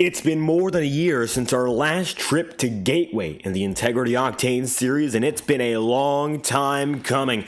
It's been more than a year since our last trip to Gateway in the Integrity Octane Series, and it's been a long time coming.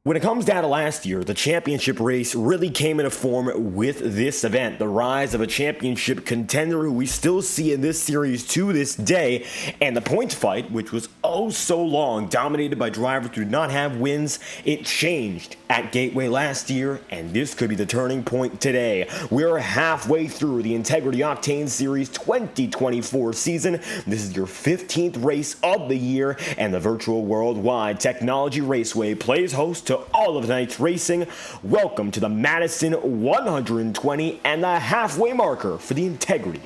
When it comes down to last year, the championship race really came into form with this event, the rise of a championship contender who we still see in this series to this day, and the points fight, which was oh so long, dominated by drivers who did not have wins. It changed at Gateway last year, and this could be the turning point today. We're halfway through the Integrity Octane Series 2024 season. This is your 15th race of the year, and the virtual Worldwide Technology Raceway plays host to all of tonight's racing. Welcome to the Madison 120 and the halfway marker for the Integrity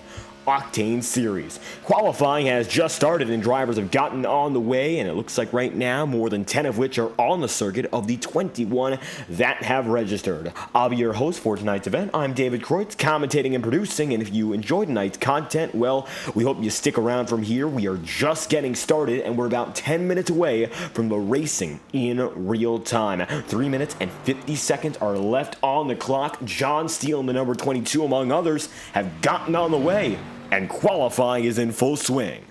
Octane Series. Qualifying has just started and drivers have gotten on the way, and it looks like right now more than 10 of which are on the circuit of the 21 that have registered. I'll be your host for tonight's event. I'm David Kreutz, commentating and producing, and if you enjoyed tonight's content, well, we hope you stick around from here. We are just getting started and we're about 10 minutes away from the racing in real time. 3 minutes and 50 seconds are left on the clock. John Steele and the number 22, among others, have gotten on the way, and qualifying is in full swing.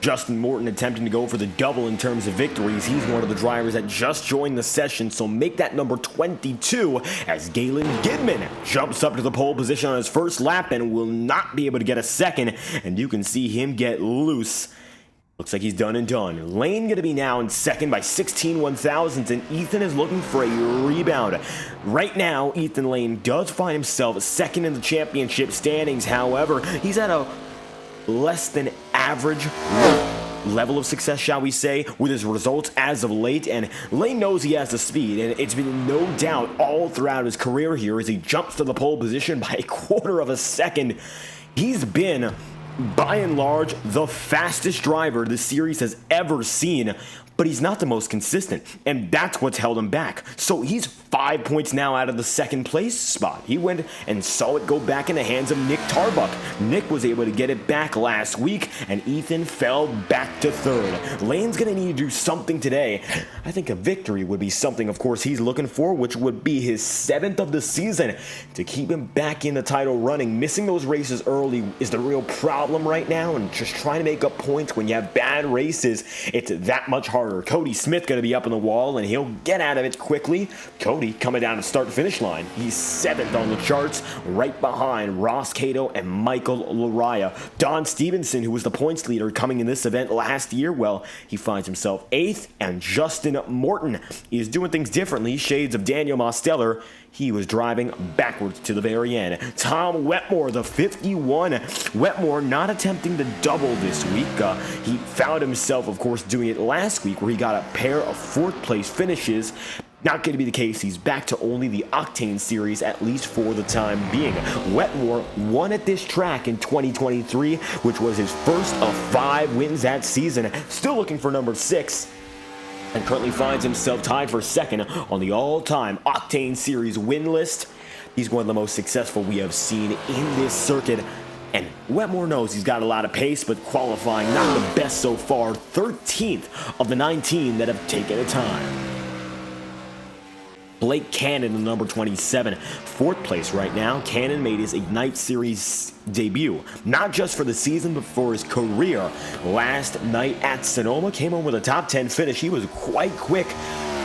Justin Morton attempting to go for the double in terms of victories. He's one of the drivers that just joined the session, so make that number 22 as Galen Gidman jumps up to the pole position on his first lap and will not be able to get a second, and you can see him get loose. Looks like he's done and done. Lane going to be now in second by 16 1/1000ths, and Ethan is looking for a rebound. Right now, Ethan Lane does find himself second in the championship standings. However, he's at a less than average level of success, shall we say, with his results as of late, and Lane knows he has the speed, and it's been no doubt all throughout his career here as he jumps to the pole position by a quarter of a second. He's been, by and large, the fastest driver the series has ever seen, but he's not the most consistent, and that's what's held him back. So he's 5 points now out of the second place spot. He went and saw it go back in the hands of Nick Tarbuck. Nick was able to get it back last week, and Ethan fell back to third. Lane's going to need to do something today. I think a victory would be something, of course, he's looking for, which would be his 7th of the season to keep him back in the title running. Missing those races early is the real problem right now, and just trying to make up points when you have bad races, it's that much harder. Cody Smith going to be up on the wall, and he'll get out of it quickly. Cody coming down the start-finish line. He's 7th on the charts, right behind Ross Cato and Michael Lariah. Don Stevenson, who was the points leader coming in this event last year, well, he finds himself 8th, and Justin Morton is doing things differently. Shades of Daniel Mosteller. He was driving backwards to the very end. Tom Wetmore, the 51. Wetmore not attempting to double this week. He found himself, of course, doing it last week where he got a pair of 4th place finishes. Not going to be the case. He's back to only the Octane Series, at least for the time being. Wetmore won at this track in 2023, which was his first of 5 wins that season. Still looking for number 6. And currently finds himself tied for 2nd on the all-time Octane Series win list. He's one of the most successful we have seen in this circuit. And Wetmore knows he's got a lot of pace, but qualifying not the best so far. 13th of the 19 that have taken a time. Blake Cannon, the number 27, 4th place right now. Cannon made his Ignite Series debut, not just for the season, but for his career. Last night at Sonoma, came home with a top 10 finish. He was quite quick.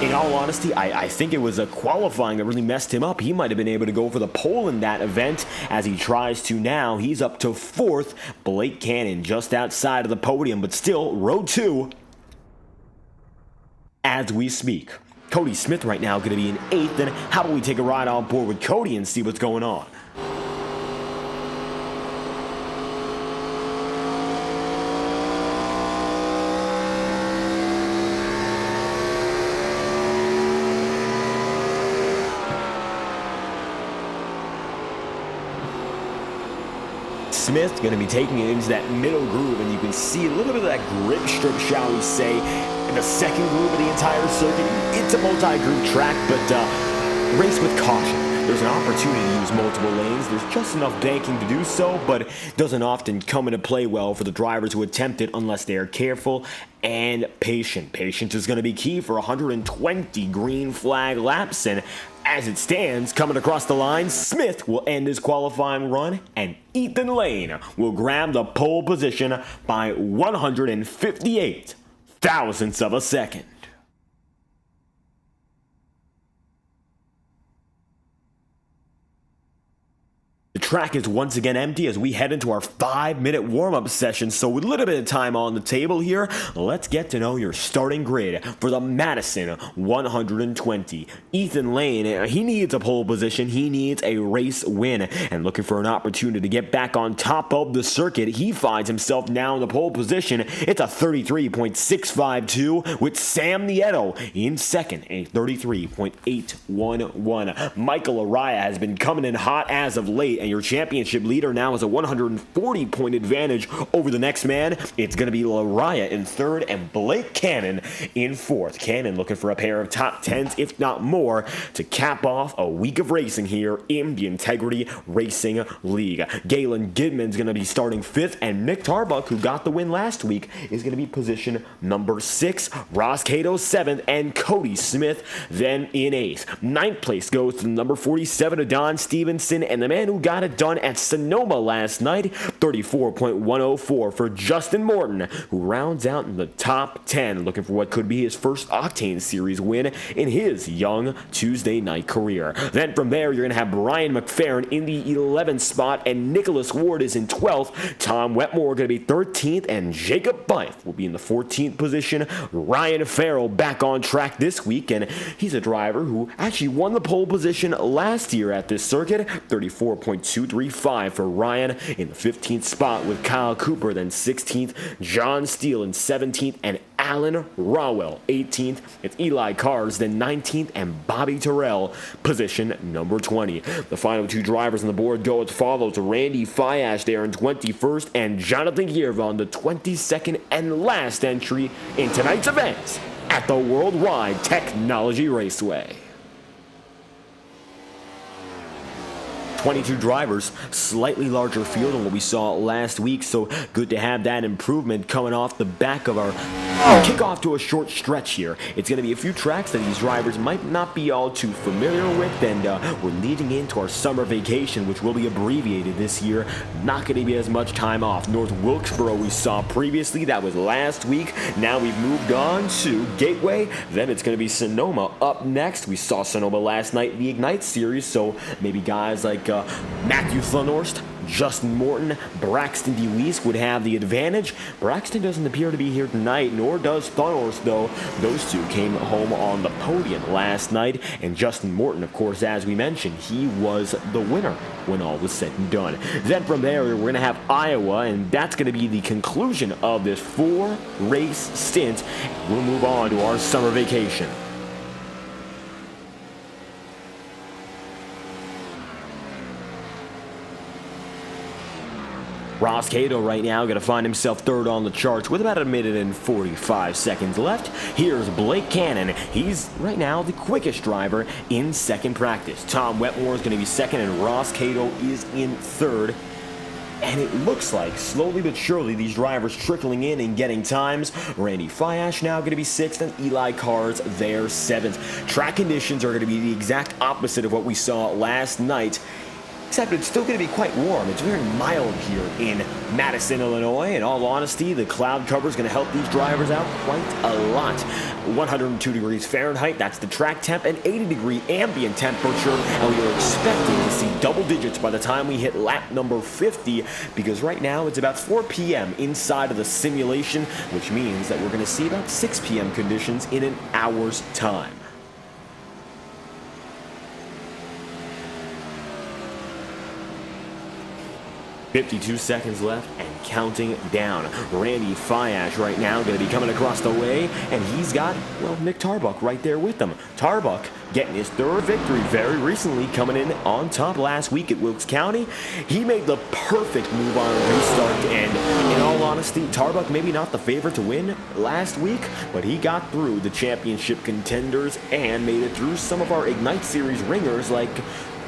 In all honesty, I think it was a qualifying that really messed him up. He might have been able to go for the pole in that event as he tries to now. He's up to 4th. Blake Cannon just outside of the podium, but still row 2 as we speak. Cody Smith right now going to be in 8th, and how about we take a ride on board with Cody and see what's going on? Smith going to be taking it into that middle groove, and you can see a little bit of that grip strip, shall we say, in the second groove of the entire circuit. It's a multi-groove track, but race with caution. There's an opportunity to use multiple lanes. There's just enough banking to do so, but it doesn't often come into play well for the drivers who attempt it unless they are careful and patient. Patience is going to be key for 120 green flag laps, and As it stands, coming across the line, Smith will end his qualifying run, and Ethan Lane will grab the pole position by 158 thousandths of a second. The track is once again empty as we head into our 5-minute warm-up session, so with a little bit of time on the table here, let's get to know your starting grid for the Madison 120. Ethan Lane, he needs a pole position, he needs a race win, and looking for an opportunity to get back on top of the circuit, he finds himself now in the pole position. It's a 33.652 with Sam Nieto in second, a 33.811. Michael Araya has been coming in hot as of late, and your championship leader now has a 140-point advantage over the next man. It's going to be Araya in third and Blake Cannon in fourth. Cannon looking for a pair of top 10s, if not more, to cap off a week of racing here in the Integrity Racing League. Galen Gidman's going to be starting fifth, and Nick Tarbuck, who got the win last week, is going to be position number 6. Ross Cato 7th, and Cody Smith then in 8th. Ninth place goes to number 47, Don Stevenson, and the man who got it done at Sonoma last night, 34.104 for Justin Morton, who rounds out in the top 10, looking for what could be his first Octane Series win in his young Tuesday night career. Then from there, you're going to have Brian McFerrin in the 11th spot, and Nicholas Ward is in 12th. Tom Wetmore going to be 13th, and Jacob Byth will be in the 14th position. Ryan Farrell back on track this week, and he's a driver who actually won the pole position last year at this circuit, 34.235 for Ryan in the 15th spot, with Kyle Cooper then 16th, John Steele in 17th, and Alan Rawell 18th. It's Eli Cars then 19th, and Bobby Terrell position number 20. The final two drivers on the board go as follows: Randy Fiash there in 21st, and Jonathan Giervon the 22nd and last entry in tonight's events at the Worldwide Technology Raceway. 22 drivers, slightly larger field than what we saw last week, so good to have that improvement coming off the back of our kickoff to a short stretch here. It's going to be a few tracks that these drivers might not be all too familiar with, and we're leading into our summer vacation, which will be abbreviated this year. Not going to be as much time off. North Wilkesboro we saw previously, that was last week. Now we've moved on to Gateway, then it's going to be Sonoma up next. We saw Sonoma last night, the Ignite Series, so maybe guys like Matthew Thunhorst, Justin Morton, Braxton DeWeese would have the advantage. Braxton doesn't appear to be here tonight, nor does Thunhorst, though. Those two came home on the podium last night, and Justin Morton, of course, as we mentioned, he was the winner when all was said and done. Then from there, we're going to have Iowa, and that's going to be the conclusion of this 4-race stint. We'll move on to our summer vacation. Ross Cato right now going to find himself third on the charts with about 1 minute and 45 seconds left. Here's Blake Cannon. He's right now the quickest driver in second practice. Tom Wetmore is going to be second, and Ross Cato is in third. And it looks like, slowly but surely, these drivers trickling in and getting times. Randy Fiash now going to be 6th, and Eli Cars there 7th. Track conditions are going to be the exact opposite of what we saw last night, except it's still going to be quite warm. It's very mild here in Madison, Illinois. In all honesty, the cloud cover is going to help these drivers out quite a lot. 102 degrees Fahrenheit, that's the track temp, and 80-degree ambient temperature, and we are expecting to see double digits by the time we hit lap number 50, because right now it's about 4 p.m. inside of the simulation, which means that we're going to see about 6 p.m. conditions in an hour's time. 52 seconds left and counting down. Randy Fiash right now going to be coming across the way, and he's got, well, Nick Tarbuck right there with him. Tarbuck getting his third victory very recently, coming in on top last week at Wilkes County. He made the perfect move on a restart, and in all honesty, Tarbuck maybe not the favorite to win last week, but he got through the championship contenders and made it through some of our Ignite Series ringers like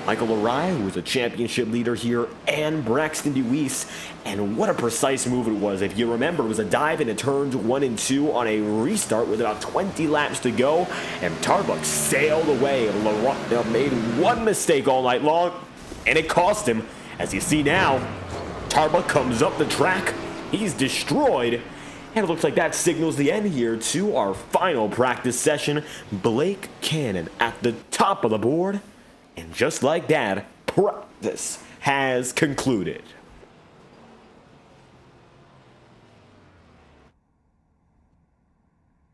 Michael Araya, who was a championship leader here, and Braxton DeWeese. And what a precise move it was. If you remember, it was a dive into turns 1 and 2 on a restart with about 20 laps to go, and Tarbuck sailed away. Laurent made one mistake all night long, and it cost him. As you see now, Tarbuck comes up the track. He's destroyed. And it looks like that signals the end here to our final practice session. Blake Cannon at the top of the board. And just like that, practice has concluded.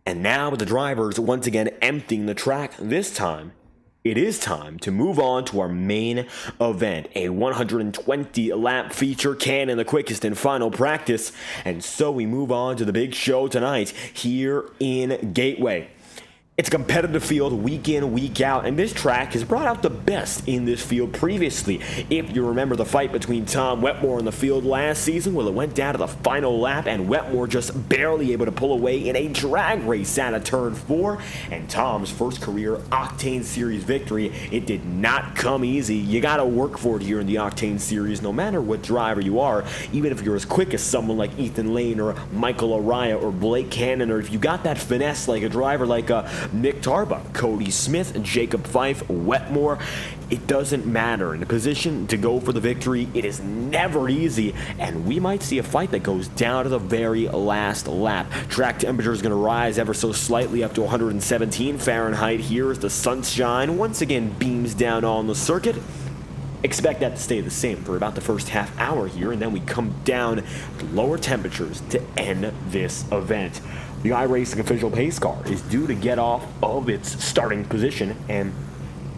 And now with the drivers once again emptying the track, this time, it is time to move on to our main event, a 120-lap feature, Cannon the quickest in final practice. And so we move on to the big show tonight here in Gateway. It's a competitive field week in, week out, and this track has brought out the best in this field previously. If you remember the fight between Tom Wetmore in the field last season, well, it went down to the final lap, and Wetmore just barely able to pull away in a drag race out of turn 4, and Tom's first career Octane Series victory, it did not come easy. You gotta work for it here in the Octane Series, no matter what driver you are, even if you're as quick as someone like Ethan Lane or Michael Araya or Blake Cannon, or if you got that finesse like a driver like Nick Tarbuck, Cody Smith, Jacob Fife, Wetmore. It doesn't matter. In a position to go for the victory, it is never easy, and we might see a fight that goes down to the very last lap. Track temperature is going to rise ever so slightly up to 117 Fahrenheit here as the sunshine once again beams down on the circuit. Expect that to stay the same for about the first half hour here, and then we come down to lower temperatures to end this event. The iRacing official pace car is due to get off of its starting position and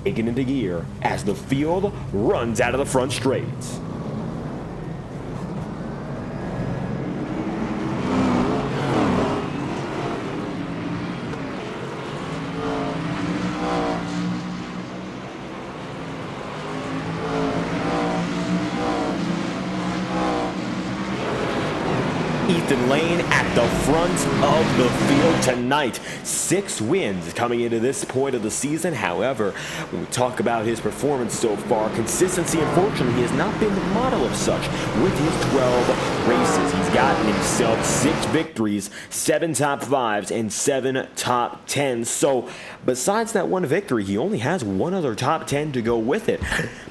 take it into gear as the field runs out of the front straights. Ethan Lane at the front of the field tonight. 6 wins coming into this point of the season. However, when we talk about his performance so far, consistency, unfortunately, has not been the model of such. With his 12 races, he's gotten himself 6 victories, 7 top 5s, and 7 top 10s. So, besides that one victory, he only has one other top 10 to go with it.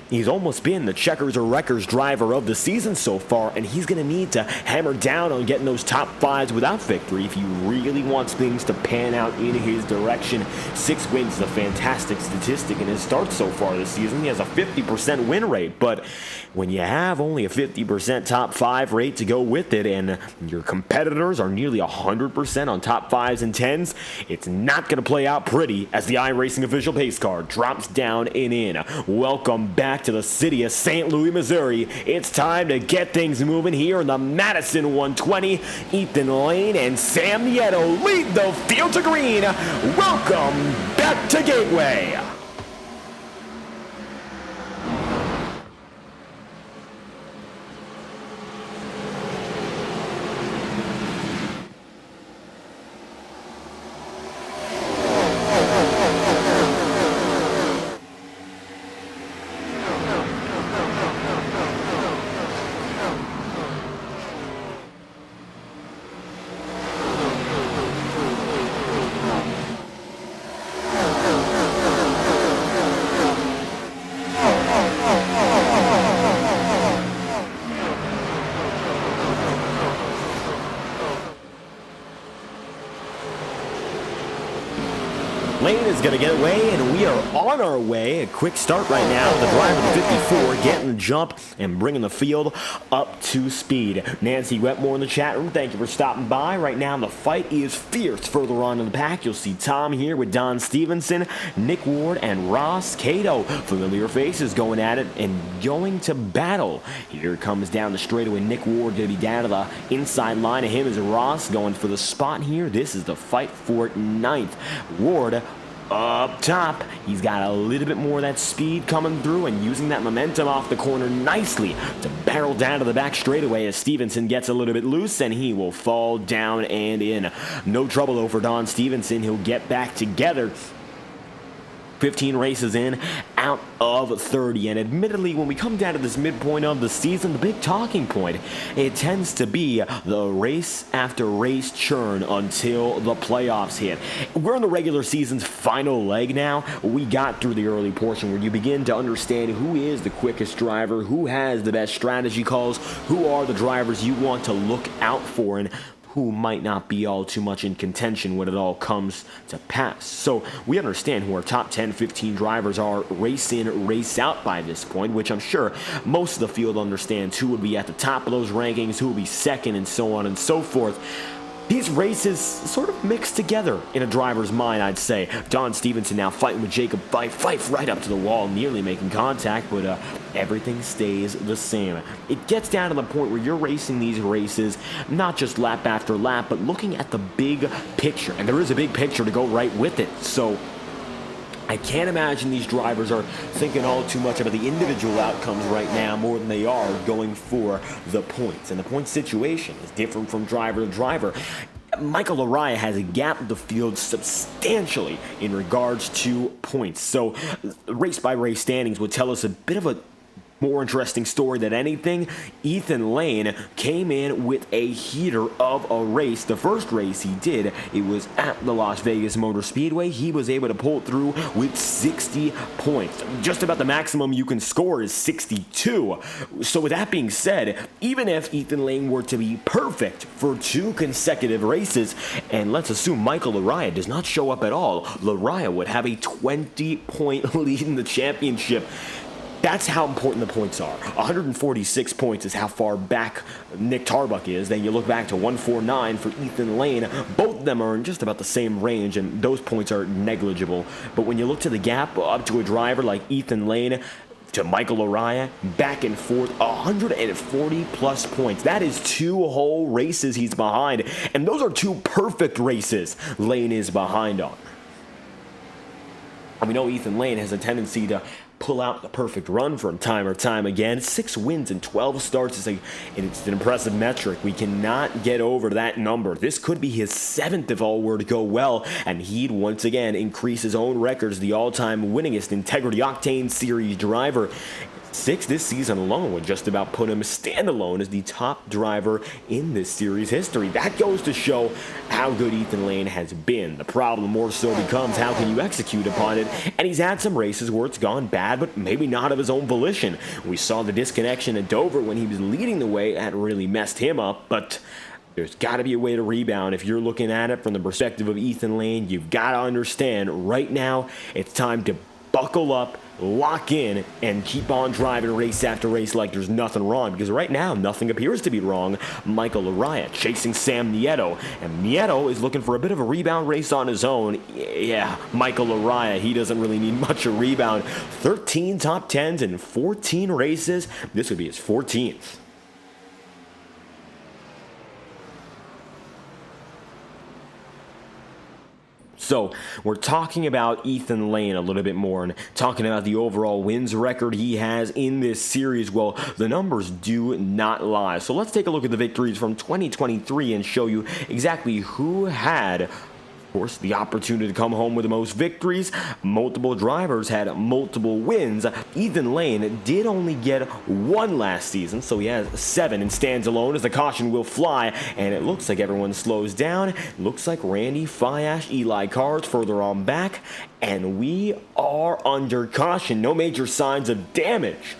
He's almost been the checkers or wreckers driver of the season so far, and he's going to need to hammer down on getting those top 5s without victory if he really wants things to pan out in his direction. 6 wins is a fantastic statistic in his start so far this season. He has a 50% win rate, but when you have only a 50% top 5 rate to go with it, and your competitors are nearly 100% on top 5s and 10s, it's not going to play out pretty as the iRacing official pace car drops down and in. Welcome back to the city of St. Louis, Missouri. It's time to get things moving here in the Madison 120. Ethan Lane and Sam Nieto lead the field to green. Welcome back to Gateway. Lane is going to get away, and we are on our way. A quick start right now. The driver, the 54, getting the jump and bringing the field up to speed. Nancy Wetmore in the chat room, thank you for stopping by. Right now, the fight is fierce. Further on in the pack, you'll see Tom here with Don Stevenson, Nick Ward, and Ross Cato. Familiar faces going at it and going to battle. Here comes down the straightaway. Nick Ward going to be down to the inside line of him as Ross going for the spot here. This is the fight for 9th. Ward up top, he's got a little bit more of that speed coming through and using that momentum off the corner nicely to barrel down to the back straightaway as Stevenson gets a little bit loose and he will fall down and in. No trouble though for Don Stevenson. He'll get back together. 15 races in out of 30, and admittedly, when we come down to this midpoint of the season, the big talking point, it tends to be the race after race churn until the playoffs hit. We're in the regular season's final leg now. We got through the early portion where you begin to understand who is the quickest driver, who has the best strategy calls, who are the drivers you want to look out for, and who might not be all too much in contention when it all comes to pass. So we understand who our top 10, 15 drivers are race in, race out by this point, which I'm sure most of the field understands who would be at the top of those rankings, who would be second, and so on and so forth. These races sort of mixed together in a driver's mind, I'd say. Don Stevenson now fighting with Jacob Fife right up to the wall, nearly making contact, but everything stays the same. It gets down to the point where you're racing these races, not just lap after lap, but looking at the big picture. And there is a big picture to go right with it. So I can't imagine these drivers are thinking all too much about the individual outcomes right now more than they are going for the points. And the point situation is different from driver to driver. Michael Laraya has gapped the field substantially in regards to points. So race by race standings would tell us a bit of a more interesting story than anything. Ethan Lane came in with a heater of a race. The first race he did, it was at the Las Vegas Motor Speedway. He was able to pull through with 60 points. Just about the maximum you can score is 62. So with that being said, even if Ethan Lane were to be perfect for 2 consecutive races, and let's assume Michael Laraya does not show up at all, Laraya would have a 20-point lead in the championship. That's how important the points are. 146 points is how far back Nick Tarbuck is. Then you look back to 149 for Ethan Lane. Both of them are in just about the same range, and those points are negligible. But when you look to the gap up to a driver like Ethan Lane, to Michael Laraya, back and forth, 140 plus points. That is 2 whole races he's behind, and those are 2 perfect races Lane is behind on. And we know Ethan Lane has a tendency to pull out the perfect run from time or time again. 6 wins and 12 starts is it's an impressive metric. We cannot get over that number. This could be his 7th if all were to go well, and he'd once again increase his own record as the all-time winningest Integrity Octane Series driver. 6 this season alone would just about put him standalone as the top driver in this series history. That goes to show how good Ethan Lane has been. The problem more so becomes how can you execute upon it, and he's had some races where it's gone bad, but maybe not of his own volition. We saw the disconnection at Dover when he was leading the way. That really messed him up, but there's got to be a way to rebound. If you're looking at it from the perspective of Ethan Lane, you've got to understand right now it's time to buckle up, lock in, and keep on driving race after race like there's nothing wrong, because right now nothing appears to be wrong. Michael Laraya chasing Sam Nieto, and Nieto is looking for a bit of a rebound race on his own. Yeah, Michael Laraya, he doesn't really need much of a rebound. 13 top 10s in 14 races. This would be his 14th. So we're talking about Ethan Lane a little bit more and talking about the overall wins record he has in this series. Well, the numbers do not lie. So let's take a look at the victories from 2023 and show you exactly who had, of course, the opportunity to come home with the most victories. Multiple drivers had multiple wins. Ethan Lane did only get 1 last season, so he has 7 and stands alone as the caution will fly, and it looks like everyone slows down. Looks like Randy, Fiash, Eli Carr's further on back, and we are under caution. No major signs of damage.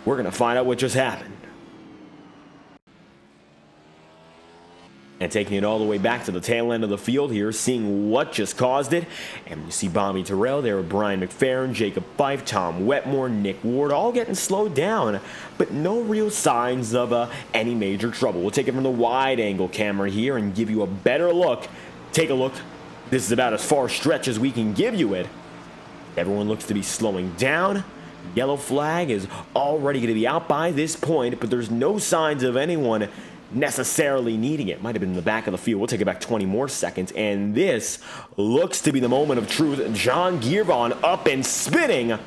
We're going to find out what just happened. And taking it all the way back to the tail end of the field here, seeing what just caused it. And you see Bobby Terrell there with Brian McFerrin, Jacob Fife, Tom Wetmore, Nick Ward, all getting slowed down, but no real signs of any major trouble. We'll take it from the wide angle camera here and give you a better look. Take a look. This is about as far stretch as we can give you it. Everyone looks to be slowing down. Yellow flag is already going to be out by this point, but there's no signs of anyone necessarily needing it. Might have been in the back of the field. We'll take it back 20 more seconds, and this looks to be the moment of truth. John Giervon up and spinning,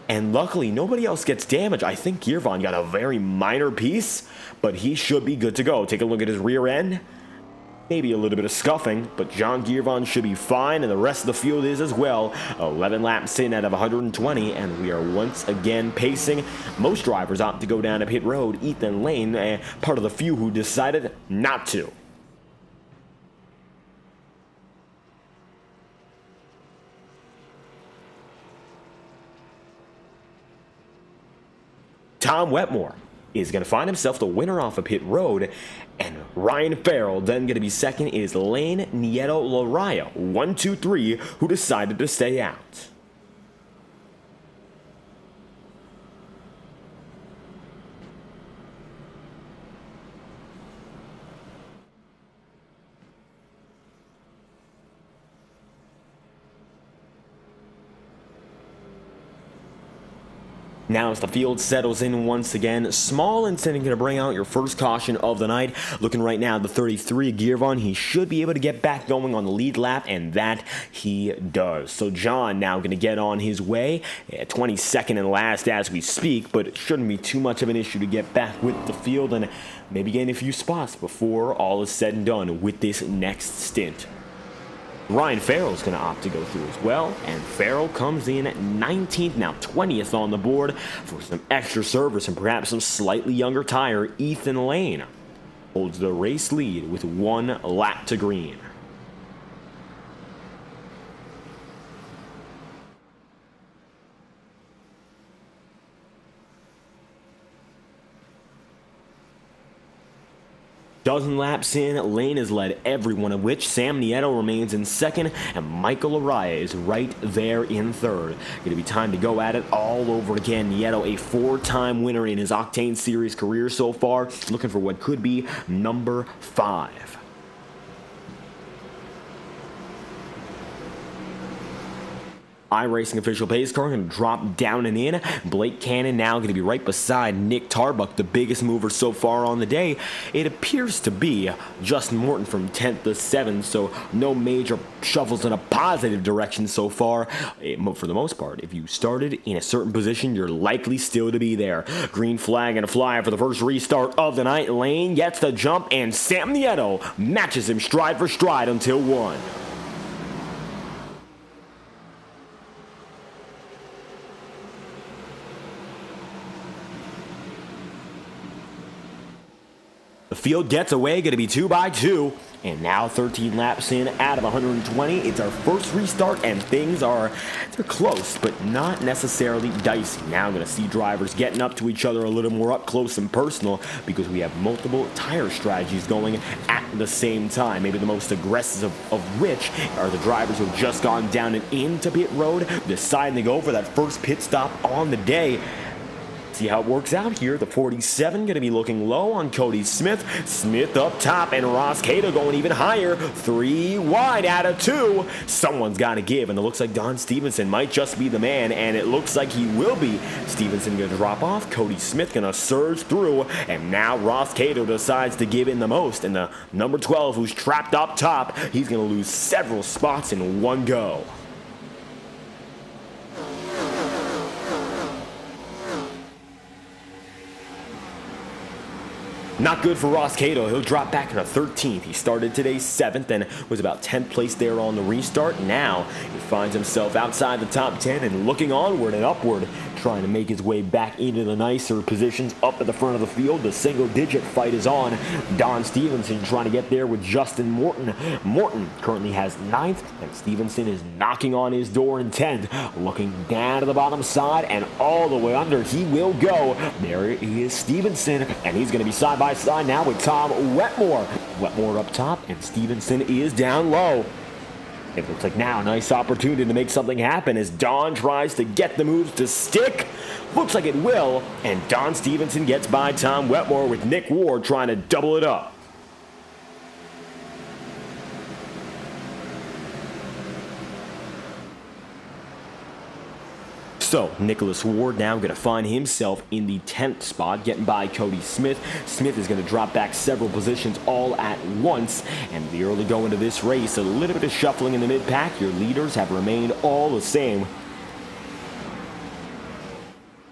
and luckily nobody else gets damaged. I think Giervon got a very minor piece, but he should be good to go. Take a look at his rear end. Maybe a little bit of scuffing, but John Giervon should be fine, and the rest of the field is as well. 11 laps in out of 120, and we are once again pacing. Most drivers opt to go down to pit road. Ethan Lane, part of the few who decided not to. Tom Wetmore is going to find himself the winner off of pit road, and Ryan Farrell then going to be second is Lane Nieto Laraya, 1, 2, 3, who decided to stay out. Now as the field settles in once again, Small incident going to bring out your first caution of the night. Looking right now, the 33 Giervon, he should be able to get back going on the lead lap, and that he does. So John now going to get on his way, 22nd and last as we speak, but it shouldn't be too much of an issue to get back with the field and maybe gain a few spots before all is said and done with this next stint. Ryan Farrell's going to opt to go through as well, and Farrell comes in at 19th, now 20th on the board for some extra service and perhaps some slightly younger tire. Ethan Lane holds the race lead with 1 lap to green. Dozen laps in, Lane has led every one of which. Sam Nieto remains in second, and Michael Araya is right there in third. Going to be time to go at it all over again. Nieto, a 4-time winner in his Octane Series career so far, looking for what could be number 5. iRacing official pace car going to drop down and in. Blake Cannon now going to be right beside Nick Tarbuck, the biggest mover so far on the day. It appears to be Justin Morton from 10th to 7th, so no major shuffles in a positive direction so far. For the most part, if you started in a certain position, you're likely still to be there. Green flag and a fly for the first restart of the night. Lane gets the jump, and Sam Nieto matches him stride for stride until 1. The field gets away, going to be 2 by 2, and now 13 laps in out of 120. It's our first restart, and things they're close, but not necessarily dicey. Now I'm going to see drivers getting up to each other a little more up close and personal because we have multiple tire strategies going at the same time. Maybe the most aggressive of which are the drivers who have just gone down and into pit road, deciding to go for that first pit stop on the day. See how it works out here. The 47 going to be looking low on Cody Smith. Smith up top, and Ross Cato going even higher. 3 wide out of 2. Someone's got to give, and it looks like Don Stevenson might just be the man, and it looks like he will be. Stevenson going to drop off. Cody Smith going to surge through, and now Ross Cato decides to give in the most. And the number 12, who's trapped up top, he's going to lose several spots in one go. Not good for Ross Cato. He'll drop back into 13th. He started today 7th and was about 10th place there on the restart. Now he finds himself outside the top 10 and looking onward and upward, trying to make his way back into the nicer positions up at the front of the field. The single-digit fight is on. Don Stevenson trying to get there with Justin Morton. Morton currently has 9th, and Stevenson is knocking on his door in 10th. Looking down to the bottom side and all the way under. He will go. There is Stevenson, and he's going to be side by side now with Tom Wetmore. Wetmore up top, and Stevenson is down low. It looks like now a nice opportunity to make something happen as Don tries to get the moves to stick. Looks like it will, and Don Stevenson gets by Tom Wetmore with Nick Ward trying to double it up. So, Nicholas Ward now going to find himself in the 10th spot, getting by Cody Smith. Smith is going to drop back several positions all at once, and the early go into this race, a little bit of shuffling in the mid-pack. Your leaders have remained all the same.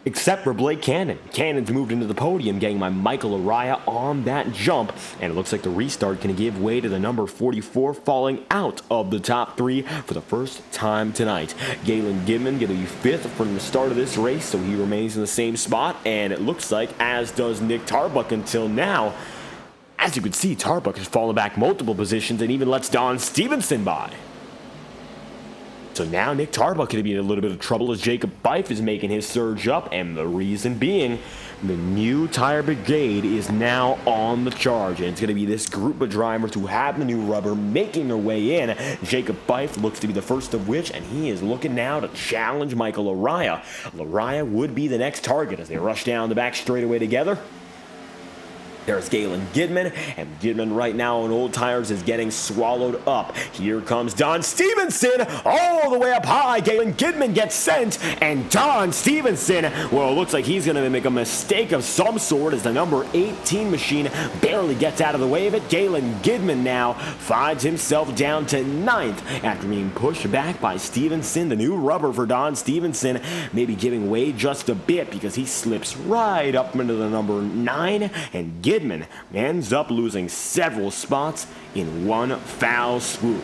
Except for Blake Cannon. Cannon's moved into the podium, getting my Michael Araya on that jump, and it looks like the restart can give way to the number 44 falling out of the top 3 for the first time tonight. Galen Gidman going to be 5th from the start of this race, so he remains in the same spot, and it looks like, as does Nick Tarbuck until now. As you can see, Tarbuck has fallen back multiple positions and even lets Don Stevenson by. So now Nick Tarbuck could be in a little bit of trouble as Jacob Fife is making his surge up, and the reason being, the new tire brigade is now on the charge, and it's going to be this group of drivers who have the new rubber making their way in. Jacob Fife looks to be the first of which, and he is looking now to challenge Michael Araya. Araya would be the next target as they rush down the back straightaway together. There's Galen Gidman, and Gidman right now on old tires is getting swallowed up. Here comes Don Stevenson all the way up high. Galen Gidman gets sent, and Don Stevenson, well, it looks like he's going to make a mistake of some sort as the number 18 machine barely gets out of the way of it. Galen Gidman now finds himself down to 9th after being pushed back by Stevenson. The new rubber for Don Stevenson maybe giving way just a bit because he slips right up into the number 9, and Gidman ends up losing several spots in one foul swoop.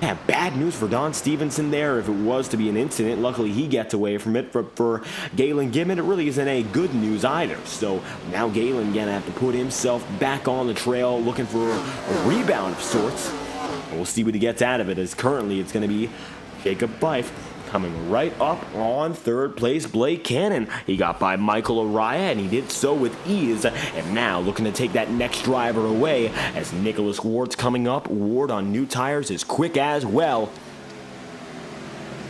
Yeah, bad news for Don Stevenson there if it was to be an incident. Luckily, he gets away from it. For Galen Gidman, it really isn't any good news either. So now Galen going to have to put himself back on the trail looking for a rebound of sorts. And we'll see what he gets out of it, as currently it's going to be Jacob Fife coming right up on 3rd place. Blake Cannon, he got by Michael Araya, and he did so with ease, and now looking to take that next driver away as Nicholas Ward's coming up. Ward on new tires is quick as well.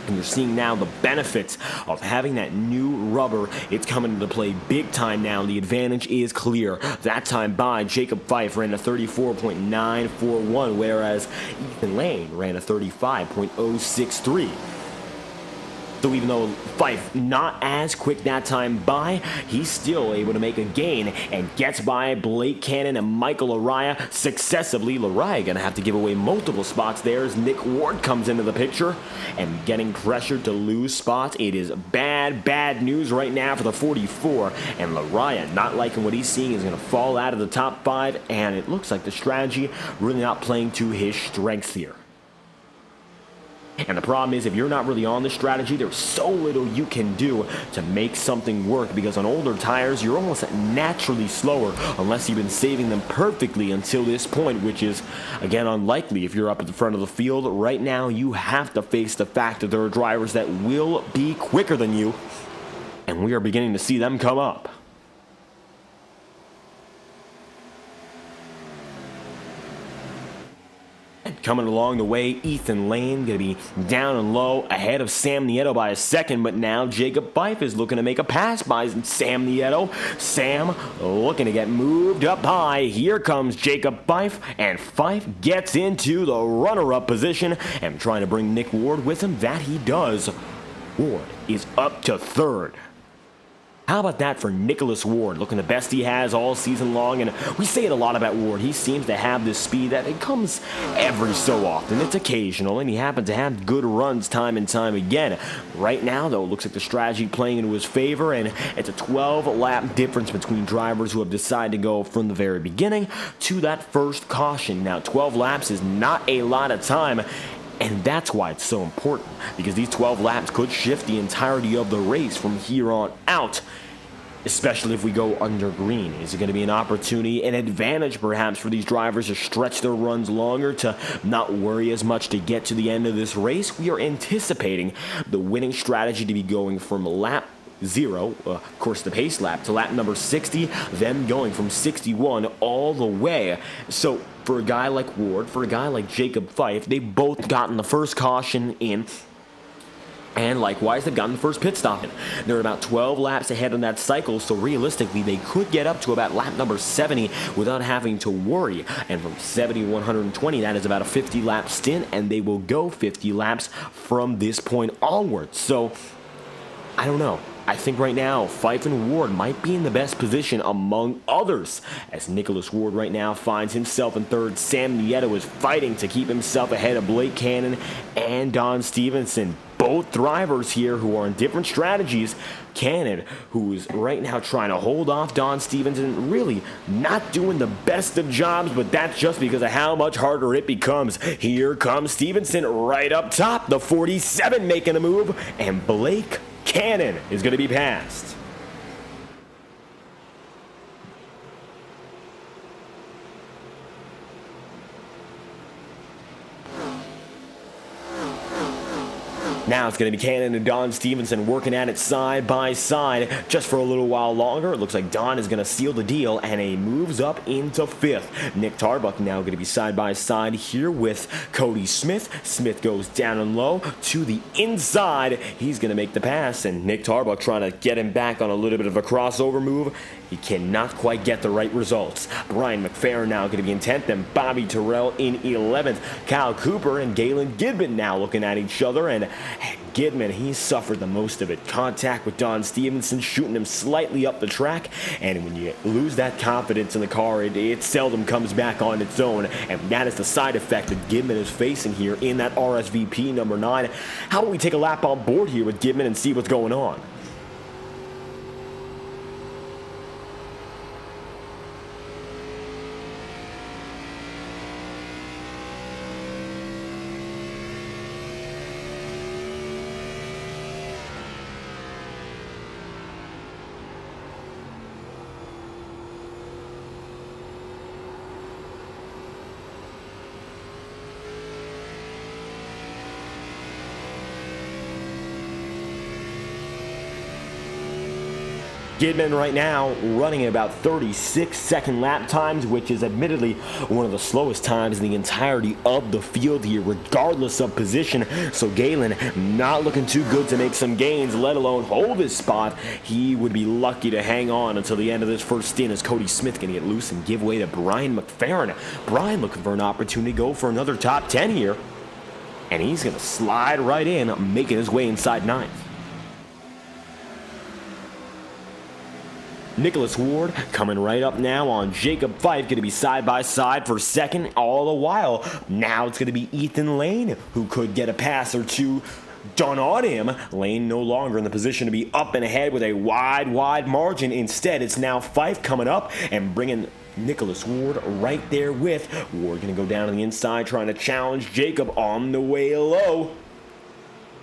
And you're seeing now the benefits of having that new rubber. It's coming into play big time now. The advantage is clear. That time by Jacob Fife ran a 34.941, whereas Ethan Lane ran a 35.063. So even though Fife not as quick that time by, he's still able to make a gain and gets by Blake Cannon and Michael Araya successively. Araya gonna have to give away multiple spots there as Nick Ward comes into the picture and getting pressured to lose spots. It is bad news right now for the 44, and Araya, not liking what he's seeing, is gonna fall out of the top 5, and it looks like the strategy really not playing to his strengths here. And the problem is, if you're not really on the strategy, there's so little you can do to make something work, because on older tires, you're almost naturally slower unless you've been saving them perfectly until this point, which is, again, unlikely if you're up at the front of the field. Right now, you have to face the fact that there are drivers that will be quicker than you, and we are beginning to see them come up. Coming along the way, Ethan Lane going to be down and low ahead of Sam Nieto by a second, but now Jacob Fife is looking to make a pass by Sam Nieto. Sam looking to get moved up high. Here comes Jacob Fife, and Fife gets into the runner-up position and trying to bring Nick Ward with him. That he does. Ward is up to 3rd. How about that for Nicholas Ward, looking the best he has all season long, and we say it a lot about Ward. He seems to have this speed that it comes every so often. It's occasional, and he happens to have good runs time and time again. Right now, though, it looks like the strategy playing into his favor, and it's a 12-lap difference between drivers who have decided to go from the very beginning to that first caution. Now, 12 laps is not a lot of time, and that's why it's so important, because these 12 laps could shift the entirety of the race from here on out, especially if we go under green. Is it going to be an opportunity, an advantage perhaps for these drivers to stretch their runs longer, to not worry as much to get to the end of this race? We are anticipating the winning strategy to be going from lap 0, of course the pace lap, to lap number 60, then going from 61 all the way. So for a guy like Ward, for a guy like Jacob Fife, they both gotten the first caution in, and likewise they've gotten the first pit stop in. They're about 12 laps ahead on that cycle, so realistically they could get up to about lap number 70 without having to worry. And from 70 to 120, that is about a 50 lap stint, and they will go 50 laps from this point onwards. So I don't know. I think right now Fife and Ward might be in the best position among others, as Nicholas Ward right now finds himself in third. Sam Nieto is fighting to keep himself ahead of Blake Cannon and Don Stevenson. Both drivers here who are on different strategies. Cannon, who's right now trying to hold off Don Stevenson, really not doing the best of jobs, but that's just because of how much harder it becomes. Here comes Stevenson right up top, the 47 making a move, and Blake Cannon is going to be passed. Now it's going to be Cannon and Don Stevenson working at it side by side just for a little while longer. It looks like Don is going to seal the deal, and he moves up into fifth. Nick Tarbuck now going to be side by side here with Cody Smith. Smith goes down and low to the inside. He's going to make the pass, and Nick Tarbuck trying to get him back on a little bit of a crossover move. He cannot quite get the right results. Brian McFerrin now going to be in 10th, and Bobby Terrell in 11th. Kyle Cooper and Galen Gidman now looking at each other, and Gidman, he suffered the most of it. Contact with Don Stevenson, shooting him slightly up the track, and when you lose that confidence in the car, it seldom comes back on its own, and that is the side effect that Gidman is facing here in that RSVP number 9. How about we take a lap on board here with Gidman and see what's going on? Gidman right now running about 36-second lap times, which is admittedly one of the slowest times in the entirety of the field here, regardless of position. So Galen not looking too good to make some gains, let alone hold his spot. He would be lucky to hang on until the end of this first stint, as Cody Smith going to get loose and give way to Brian McFerrin. Brian looking for an opportunity to go for another top 10 here, and he's going to slide right in, making his way inside 9th. Nicholas Ward coming right up now on Jacob Fife, going to be side by side for second all the while. Now it's going to be Ethan Lane, who could get a pass or two done on him. Lane no longer in the position to be up and ahead with a wide margin. Instead, it's now Fife coming up and bringing Nicholas Ward right there with. Ward going to go down on the inside, trying to challenge Jacob on the way low.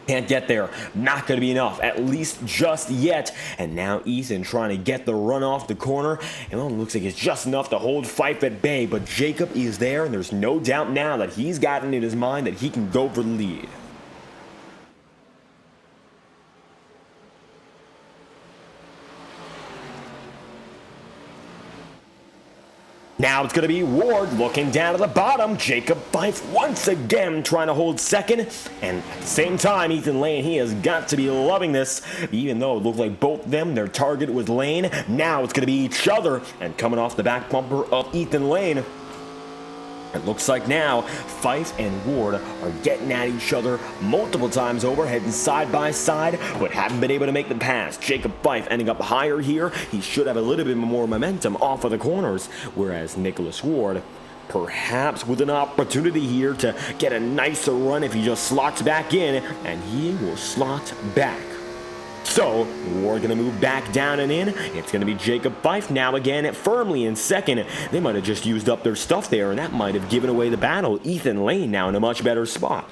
Can't get there. Not going to be enough, at least just yet. And now Ethan trying to get the run off the corner. And it looks like it's just enough to hold Fife at bay. But Jacob is there, and there's no doubt now that he's gotten in his mind that he can go for the lead. Now it's going to be Ward looking down at the bottom. Jacob Fife once again trying to hold second. And at the same time, Ethan Lane, he has got to be loving this. Even though it looked like both of them, their target was Lane. Now it's going to be each other. And coming off the back bumper of Ethan Lane, it looks like now Fife and Ward are getting at each other multiple times over, heading side by side, but haven't been able to make the pass. Jacob Fife ending up higher here. He should have a little bit more momentum off of the corners, whereas Nicholas Ward perhaps with an opportunity here to get a nicer run if he just slots back in, and he will slot back. So, Ward going to move back down and in. It's going to be Jacob Fife now again firmly in second. They might have just used up their stuff there, and that might have given away the battle. Ethan Lane now in a much better spot.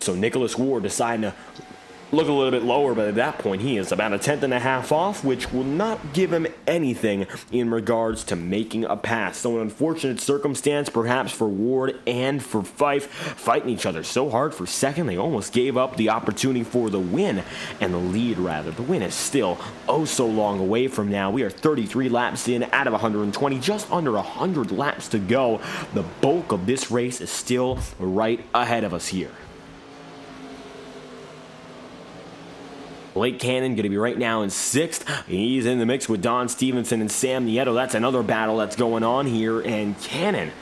So Nicholas Ward deciding to look a little bit lower, but at that point he is about a 10th and a half off, which will not give him anything in regards to making a pass. So an unfortunate circumstance perhaps for Ward and for Fife, fighting each other so hard for second they almost gave up the opportunity for the win, and the lead rather. The win is still oh so long away from now. We are 33 laps in out of 120, just under 100 laps to go. The bulk of this race is still right ahead of us here. Blake Cannon going to be right now in 6th. He's in the mix with Don Stevenson and Sam Nieto. That's another battle that's going on here. And Cannon,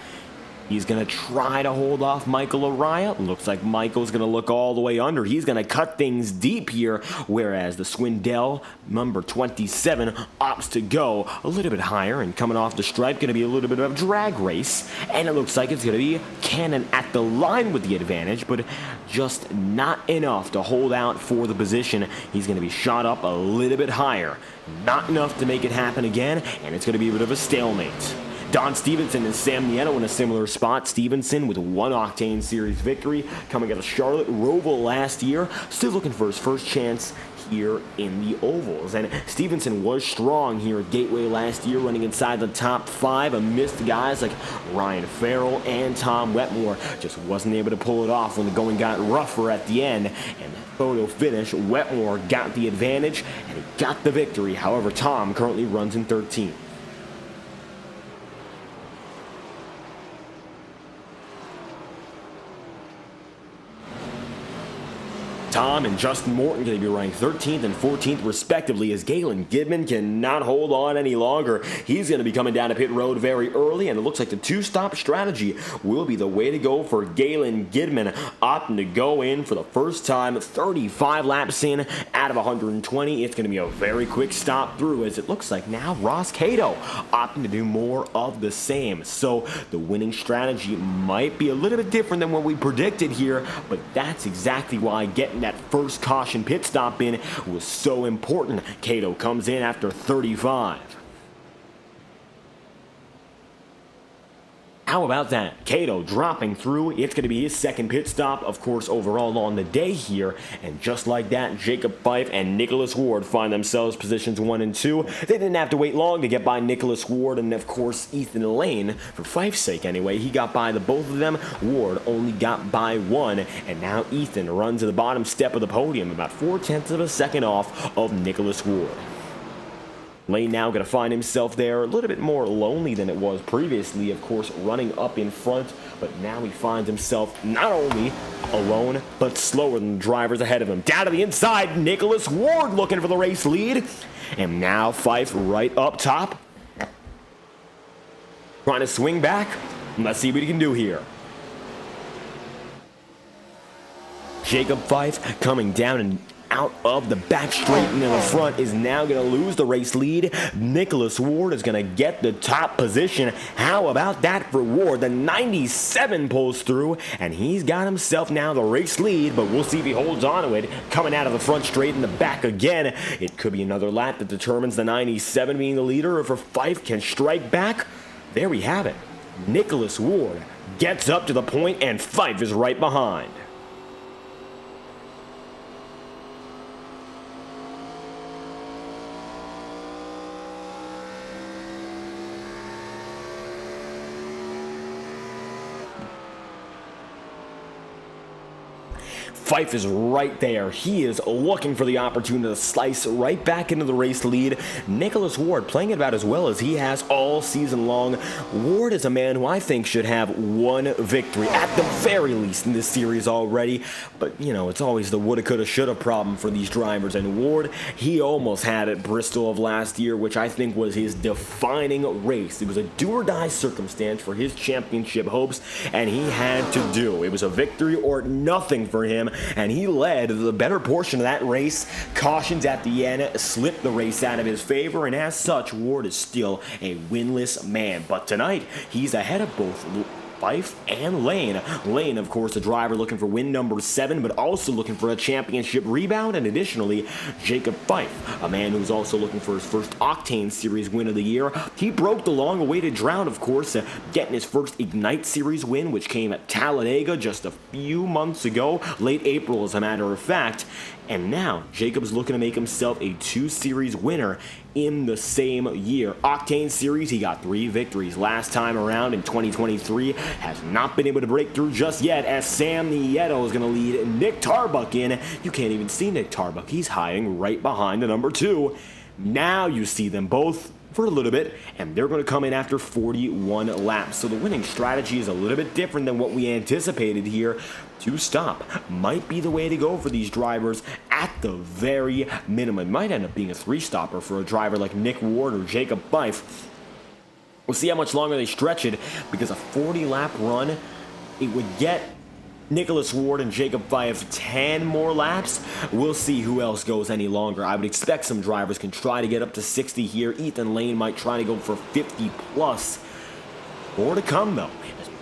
He's going to try to hold off Michael Araya. Looks like Michael's going to look all the way under. He's going to cut things deep here, whereas the Swindell, number 27, opts to go a little bit higher, and coming off the stripe, going to be a little bit of a drag race, and it looks like it's going to be Cannon at the line with the advantage, but just not enough to hold out for the position. He's going to be shot up a little bit higher. Not enough to make it happen again, and it's going to be a bit of a stalemate. Don Stevenson and Sam Nieto in a similar spot. Stevenson with one Octane Series victory coming out of Charlotte Roval last year. Still looking for his first chance here in the ovals. And Stevenson was strong here at Gateway last year, running inside the top 5 amidst guys like Ryan Farrell and Tom Wetmore. Just wasn't able to pull it off when the going got rougher at the end. And photo finish, Wetmore got the advantage and he got the victory. However, Tom currently runs in 13th. Tom and Justin Morton going to be running 13th and 14th respectively, as Galen Gidman cannot hold on any longer. He's going to be coming down to pit road very early, and it looks like the two-stop strategy will be the way to go for Galen Gidman, opting to go in for the first time, 35 laps in out of 120. It's going to be a very quick stop through, as it looks like now Ross Cato opting to do more of the same. So the winning strategy might be a little bit different than what we predicted here, but that's exactly why getting that first caution pit stop in was so important. Cato comes in after 35. How about that? Cato dropping through. It's going to be his second pit stop, of course, overall on the day here. And just like that, Jacob Fife and Nicholas Ward find themselves positions 1 and 2. They didn't have to wait long to get by Nicholas Ward and, of course, Ethan Lane. For Fife's sake, anyway, he got by the both of them. Ward only got by 1. And now Ethan runs to the bottom step of the podium, about 0.4 of a second off of Nicholas Ward. Lane now going to find himself there a little bit more lonely than it was previously, of course, running up in front, but now he finds himself not only alone, but slower than the drivers ahead of him. Down to the inside, Nicholas Ward looking for the race lead, and now Fife right up top, trying to swing back. Let's see what he can do here. Jacob Fife coming down and out of the back straight and in the front is now going to lose the race lead. Nicholas Ward is going to get the top position. How about that for Ward? The 97 pulls through, and he's got himself now the race lead, but we'll see if he holds on to it. Coming out of the front straight in the back again. It could be another lap that determines the 97 being the leader, or if Fife can strike back. There we have it. Nicholas Ward gets up to the point, and Fife is right behind. Fife is right there. He is looking for the opportunity to slice right back into the race lead. Nicholas Ward playing it about as well as he has all season long. Ward is a man who I think should have one victory, at the very least, in this series already. But, you know, it's always the woulda, coulda, shoulda problem for these drivers. And Ward, he almost had it Bristol of last year, which I think was his defining race. It was a do-or-die circumstance for his championship hopes, and he had to do. It was a victory or nothing for him, and he led the better portion of that race. Cautions at the end slipped the race out of his favor, and as such, Ward is still a winless man. But tonight, he's ahead of both Fife and Lane. Lane, of course, a driver looking for win number 7, but also looking for a championship rebound. And additionally, Jacob Fife, a man who's also looking for his first Octane Series win of the year. He broke the long-awaited drought, of course, getting his first Ignite Series win, which came at Talladega just a few months ago, late April, as a matter of fact. And now, Jacob's looking to make himself a 2-series winner in the same year. Octane Series, he got 3 victories last time around in 2023. Has not been able to break through just yet, as Sam Nieto is going to lead Nick Tarbuck in. You can't even see Nick Tarbuck. He's hiding right behind the number 2. Now you see them both for a little bit, and they're going to come in after 41 laps. So the winning strategy is a little bit different than what we anticipated here. To stop might be the way to go for these drivers at the very minimum. It might end up being a 3-stopper for a driver like Nick Ward or Jacob Fife. We'll see how much longer they stretch it, because a 40-lap run, it would get Nicholas Ward and Jacob Fife 10 more laps. We'll see who else goes any longer. I would expect some drivers can try to get up to 60 here. Ethan Lane might try to go for 50 plus. More to come, though.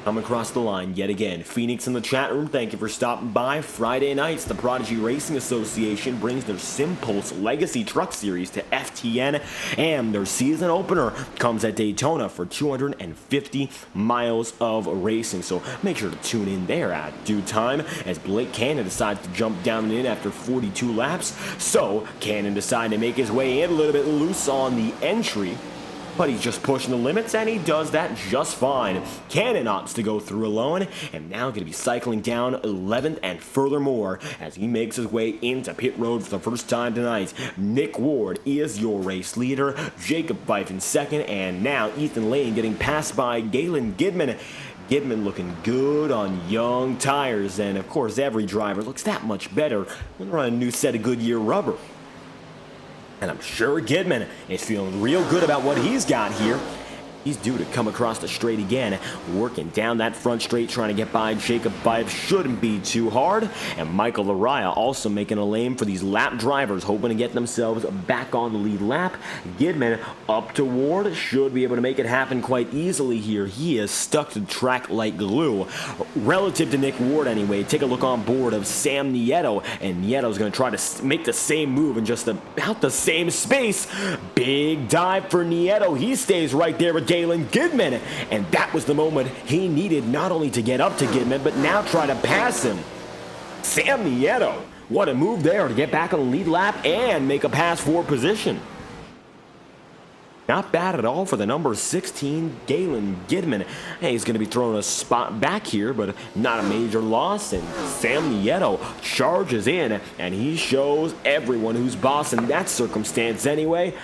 Come across the line yet again. Phoenix in the chat room, thank you for stopping by. Friday nights, the Prodigy Racing Association brings their SimPulse Legacy Truck Series to FTN, and their season opener comes at Daytona for 250 miles of racing. So make sure to tune in there at due time, as Blake Cannon decides to jump down and in after 42 laps. So Cannon decided to make his way in a little bit loose on the entry, but he's just pushing the limits, and he does that just fine. Cannon opts to go through alone, and now going to be cycling down 11th, and furthermore, as he makes his way into pit road for the first time tonight. Nick Ward is your race leader, Jacob Fife in second, and now Ethan Lane getting passed by Galen Gidman. Gidman looking good on young tires, and of course every driver looks that much better when they're on a new set of Goodyear rubber. And I'm sure Gidman is feeling real good about what he's got here. He's due to come across the straight again, working down that front straight, trying to get by Jacob Fife. Shouldn't be too hard. And Michael Laraya also making a lane for these lap drivers, hoping to get themselves back on the lead lap. Gidman up to Ward, should be able to make it happen quite easily here. He is stuck to the track like glue. Relative to Nick Ward anyway, take a look on board of Sam Nieto, and Nieto's going to try to make the same move in just about the same space. Big dive for Nieto. He stays right there with Galen Gidman, and that was the moment he needed, not only to get up to Gidman, but now try to pass him. Sam Nieto, what a move there to get back on the lead lap and make a pass for position. Not bad at all for the number 16, Galen Gidman. Hey, he's going to be throwing a spot back here, but not a major loss. And Sam Nieto charges in, and he shows everyone who's boss in that circumstance anyway.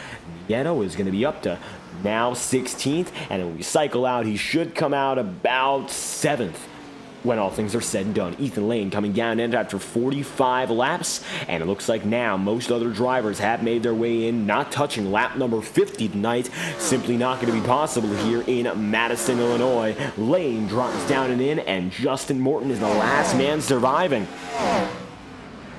Nieto is going to be up to now 16th, and when we cycle out, he should come out about 7th when all things are said and done. Ethan Lane coming down end after 45 laps, and it looks like now most other drivers have made their way in, not touching lap number 50 tonight. Simply not going to be possible here in Madison, Illinois. Lane drops down and in, and Justin Morton is the last man surviving.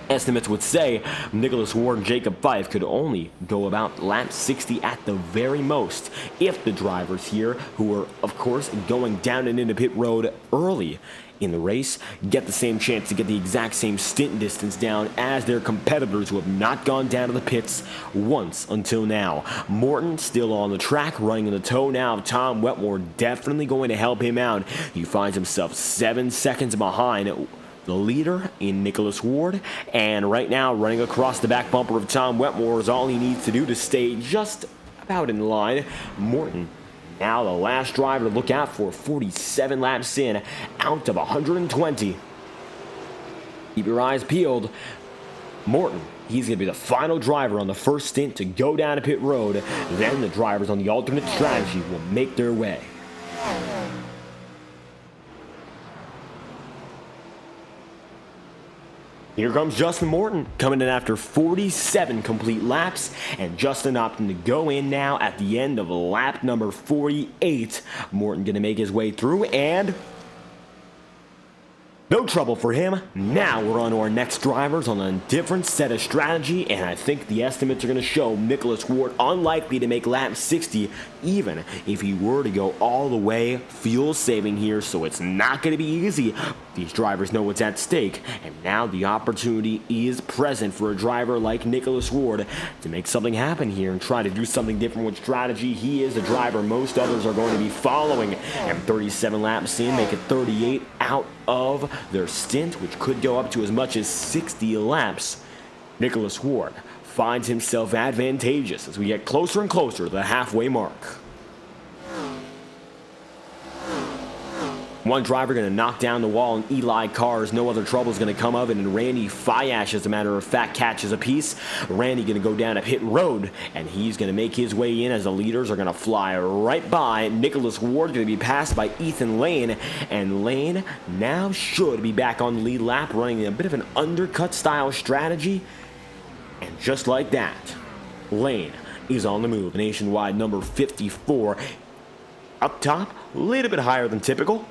Estimates would say Nicholas Ward and Jacob Fife could only go about lap 60 at the very most if the drivers here, who are of course going down and into pit road early in the race, get the same chance to get the exact same stint distance down as their competitors who have not gone down to the pits once until now. Morton still on the track, running in the tow now of Tom Wetmore, definitely going to help him out. He finds himself 7 seconds behind the leader in Nicholas Ward, and right now running across the back bumper of Tom Wetmore is all he needs to do to stay just about in line. Morton, now the last driver to look out for, 47 laps in, out of 120. Keep your eyes peeled. Morton, he's going to be the final driver on the first stint to go down to pit road. Then the drivers on the alternate strategy will make their way. Here comes Justin Morton, coming in after 47 complete laps, and Justin opting to go in now at the end of lap number 48. Morton going to make his way through, and no trouble for him. Now we're on to our next drivers on a different set of strategy, and I think the estimates are going to show Nicholas Ward unlikely to make lap 60, even if he were to go all the way fuel saving here, so it's not going to be easy. These drivers know what's at stake, and now the opportunity is present for a driver like Nicholas Ward to make something happen here and try to do something different with strategy. He is the driver most others are going to be following, and 37 laps in, make it 38 out of their stint, which could go up to as much as 60 laps. Nicholas Ward finds himself advantageous as we get closer and closer to the halfway mark. One driver going to knock down the wall, and Eli Carr's no other trouble is going to come of it, and Randy Fiash, as a matter of fact, catches a piece. Randy going to go down to pit road, and he's going to make his way in as the leaders are going to fly right by. Nicholas Ward going to be passed by Ethan Lane, and Lane now should be back on the lead lap, running a bit of an undercut style strategy. And just like that, Lane is on the move. Nationwide number 54. up top, a little bit higher than typical.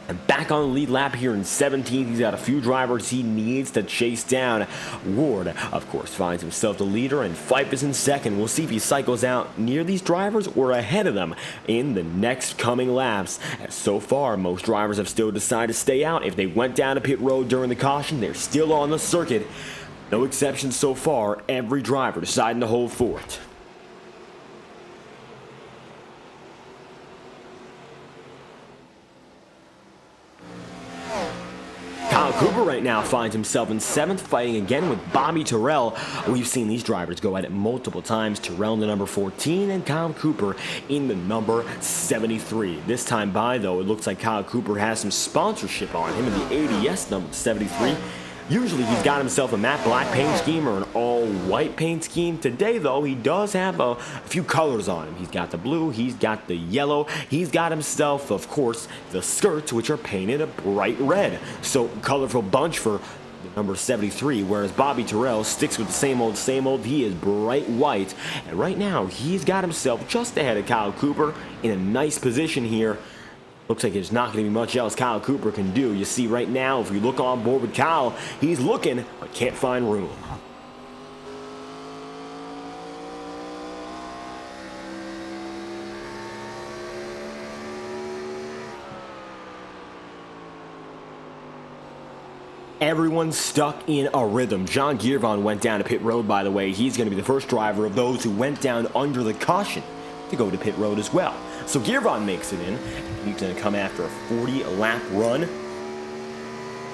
And back on the lead lap here in 17th, he's got a few drivers he needs to chase down. Ward, of course, finds himself the leader, and Fife is in second. We'll see if he cycles out near these drivers or ahead of them in the next coming laps. As so far, most drivers have still decided to stay out. If they went down to pit road during the caution, they're still on the circuit. No exceptions so far, every driver deciding to hold fort. Kyle Cooper right now finds himself in 7th, fighting again with Bobby Terrell. We've seen these drivers go at it multiple times. Terrell in the number 14 and Kyle Cooper in the number 73. This time by, though, it looks like Kyle Cooper has some sponsorship on him in the ADS number 73. Usually he's got himself a matte black paint scheme or an all-white paint scheme. Today, though, he does have a few colors on him. He's got the blue, he's got the yellow, he's got himself, of course, the skirts, which are painted a bright red. So, colorful bunch for the number 73, whereas Bobby Terrell sticks with the same old, same old. He is bright white. And right now, he's got himself just ahead of Kyle Cooper in a nice position here. Looks like there's not going to be much else Kyle Cooper can do. You see right now, if you look on board with Kyle, he's looking, but can't find room. Everyone's stuck in a rhythm. John Giervon went down to pit road, by the way. He's going to be the first driver of those who went down under the caution to go to pit road as well. So Giervon makes it in. He's going to come after a 40-lap run.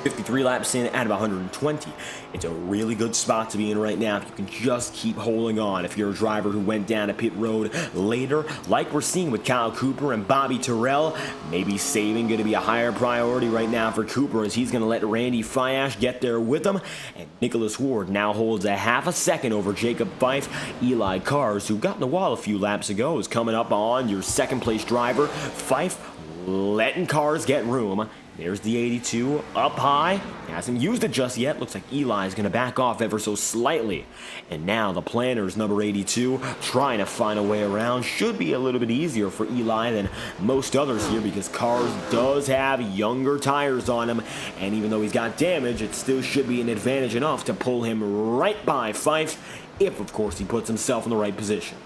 53 laps in at about 120. It's a really good spot to be in right now if you can just keep holding on. If you're a driver who went down to pit road later, like we're seeing with Kyle Cooper and Bobby Terrell, maybe saving going to be a higher priority right now for Cooper, as he's going to let Randy Fiash get there with him. And Nicholas Ward now holds a half a second over Jacob Fife. Eli Cars, who got in the wall a few laps ago, is coming up on your second place driver. Fife letting Cars get room. There's the 82 up high. Hasn't used it just yet. Looks like Eli's going to back off ever so slightly. And now the Planners, number 82, trying to find a way around. Should be a little bit easier for Eli than most others here, because Cars does have younger tires on him. And even though he's got damage, it still should be an advantage enough to pull him right by Fife, if, of course, he puts himself in the right position.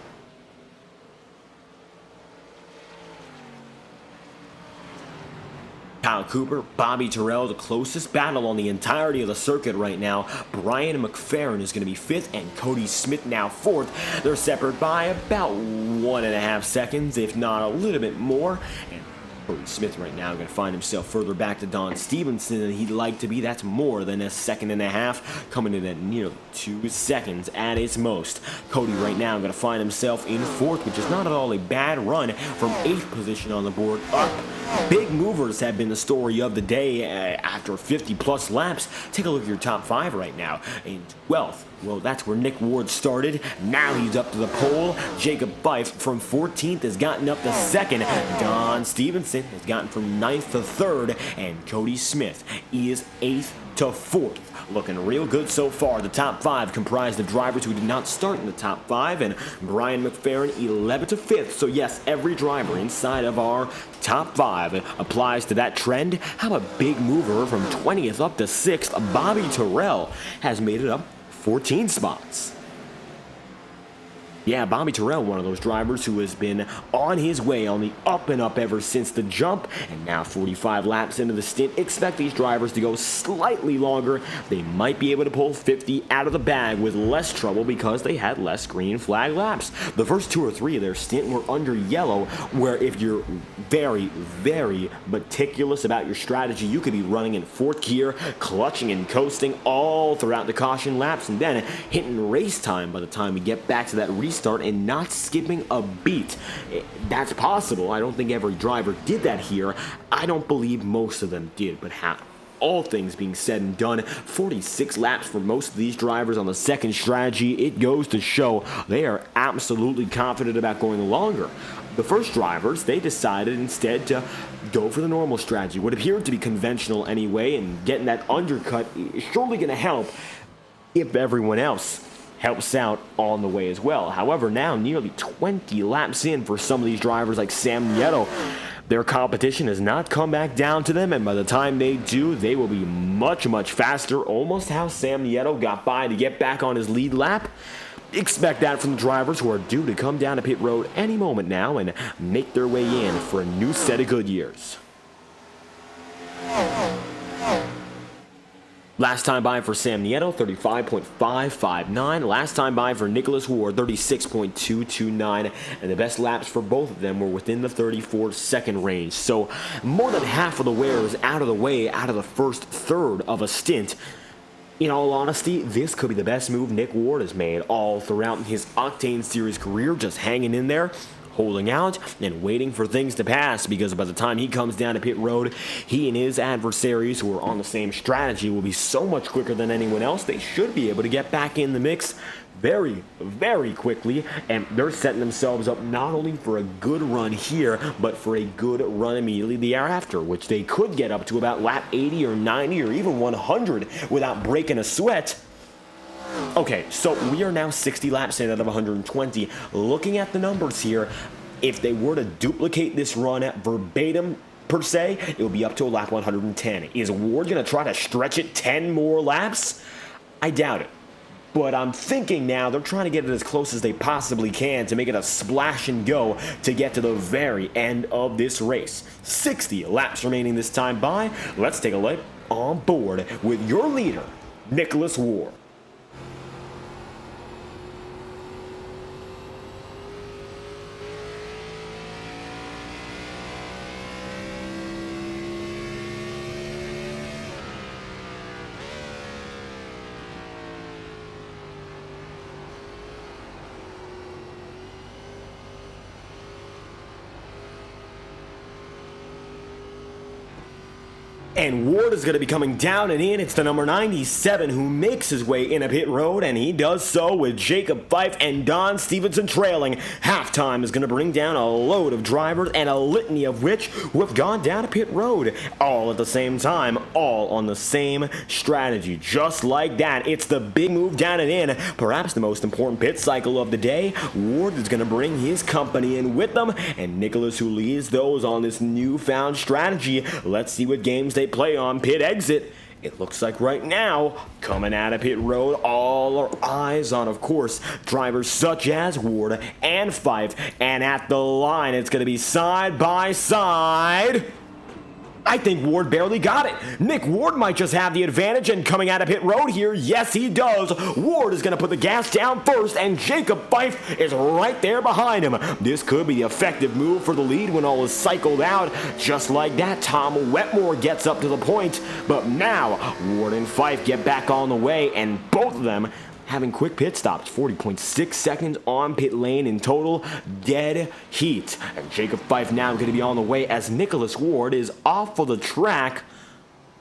Kyle Cooper, Bobby Terrell, the closest battle on the entirety of the circuit right now. Brian McFerrin is going to be 5th, and Cody Smith now 4th. They're separated by about 1.5 seconds, if not a little bit more. And Cody Smith right now going to find himself further back to Don Stevenson than he'd like to be. That's more than 1.5 seconds, coming in at nearly 2 seconds at its most. Cody right now going to find himself in 4th, which is not at all a bad run from 8th position on the board up. Big movers have been the story of the day after 50-plus laps. Take a look at your top 5 right now. In 12th, well, that's where Nick Ward started. Now he's up to the pole. Jacob Fife from 14th has gotten up to 2nd. Don Stevenson has gotten from 9th to 3rd. And Cody Smith is 8th to 4th. Looking real good so far. The top 5 comprised of drivers who did not start in the top 5, and Brian McFerrin 11th to 5th. So yes, every driver inside of our top 5 applies to that trend. How a big mover from 20th up to 6th. Bobby Terrell has made it up 14 spots. Yeah, Bobby Terrell, one of those drivers who has been on his way on the up and up ever since the jump, and now 45 laps into the stint. Expect these drivers to go slightly longer. They might be able to pull 50 out of the bag with less trouble because they had less green flag laps. The first 2 or 3 of their stint were under yellow, where if you're very, very meticulous about your strategy, you could be running in 4th gear, clutching and coasting all throughout the caution laps, and then hitting race time by the time we get back to that restart and not skipping a beat. That's possible. I don't think every driver did that here. I don't believe most of them did, but all things being said and done, 46 laps for most of these drivers on the second strategy. It goes to show they are absolutely confident about going longer. The first drivers, they decided instead to go for the normal strategy, what appeared to be conventional anyway, and getting that undercut is surely going to help if everyone else helps out on the way as well. However, now nearly 20 laps in for some of these drivers like Sam Nieto, their competition has not come back down to them, and by the time they do, they will be much, much faster, almost how Sam Nieto got by to get back on his lead lap. Expect that from the drivers who are due to come down to pit road any moment now and make their way in for a new set of good years. Last time by for Sam Nieto, 35.559. Last time by for Nicholas Ward, 36.229. And the best laps for both of them were within the 34-second range. So more than half of the wearers out of the way out of the first third of a stint. In all honesty, this could be the best move Nick Ward has made all throughout his Octane Series career, just hanging in there, holding out, and waiting for things to pass, because by the time he comes down to pit road, he and his adversaries who are on the same strategy will be so much quicker than anyone else. They should be able to get back in the mix very, very quickly, and they're setting themselves up not only for a good run here, but for a good run immediately thereafter, which they could get up to about lap 80 or 90 or even 100 without breaking a sweat. Okay, so we are now 60 laps in out of 120. Looking at the numbers here, if they were to duplicate this run at verbatim, per se, it would be up to a lap 110. Is Ward going to try to stretch it 10 more laps? I doubt it. But I'm thinking now they're trying to get it as close as they possibly can to make it a splash and go to get to the very end of this race. 60 laps remaining this time by. Let's take a look on board with your leader, Nicholas Ward. And Ward is going to be coming down and in. It's the number 97 who makes his way in a pit road, and he does so with Jacob Fife and Don Stevenson trailing. Halftime is going to bring down a load of drivers, and a litany of which who have gone down to pit road. All at the same time, all on the same strategy. Just like that, it's the big move down and in. Perhaps the most important pit cycle of the day. Ward is going to bring his company in with them, and Nicholas who leads those on this newfound strategy. Let's see what games they play on pit exit. It looks like right now, coming out of pit road, all our eyes on, of course, drivers such as Ward and Fife. And at the line, it's going to be side by side. I think Ward barely got it. Nick Ward might just have the advantage, and coming out of pit road here, yes he does. Ward is going to put the gas down first, and Jacob Fife is right there behind him. This could be the effective move for the lead when all is cycled out. Just like that, Tom Wetmore gets up to the point, but now Ward and Fife get back on the way, and both of them having quick pit stops, 40.6 seconds on pit lane in total, dead heat. And Jacob Fife now going to be on the way as Nicholas Ward is off of the track.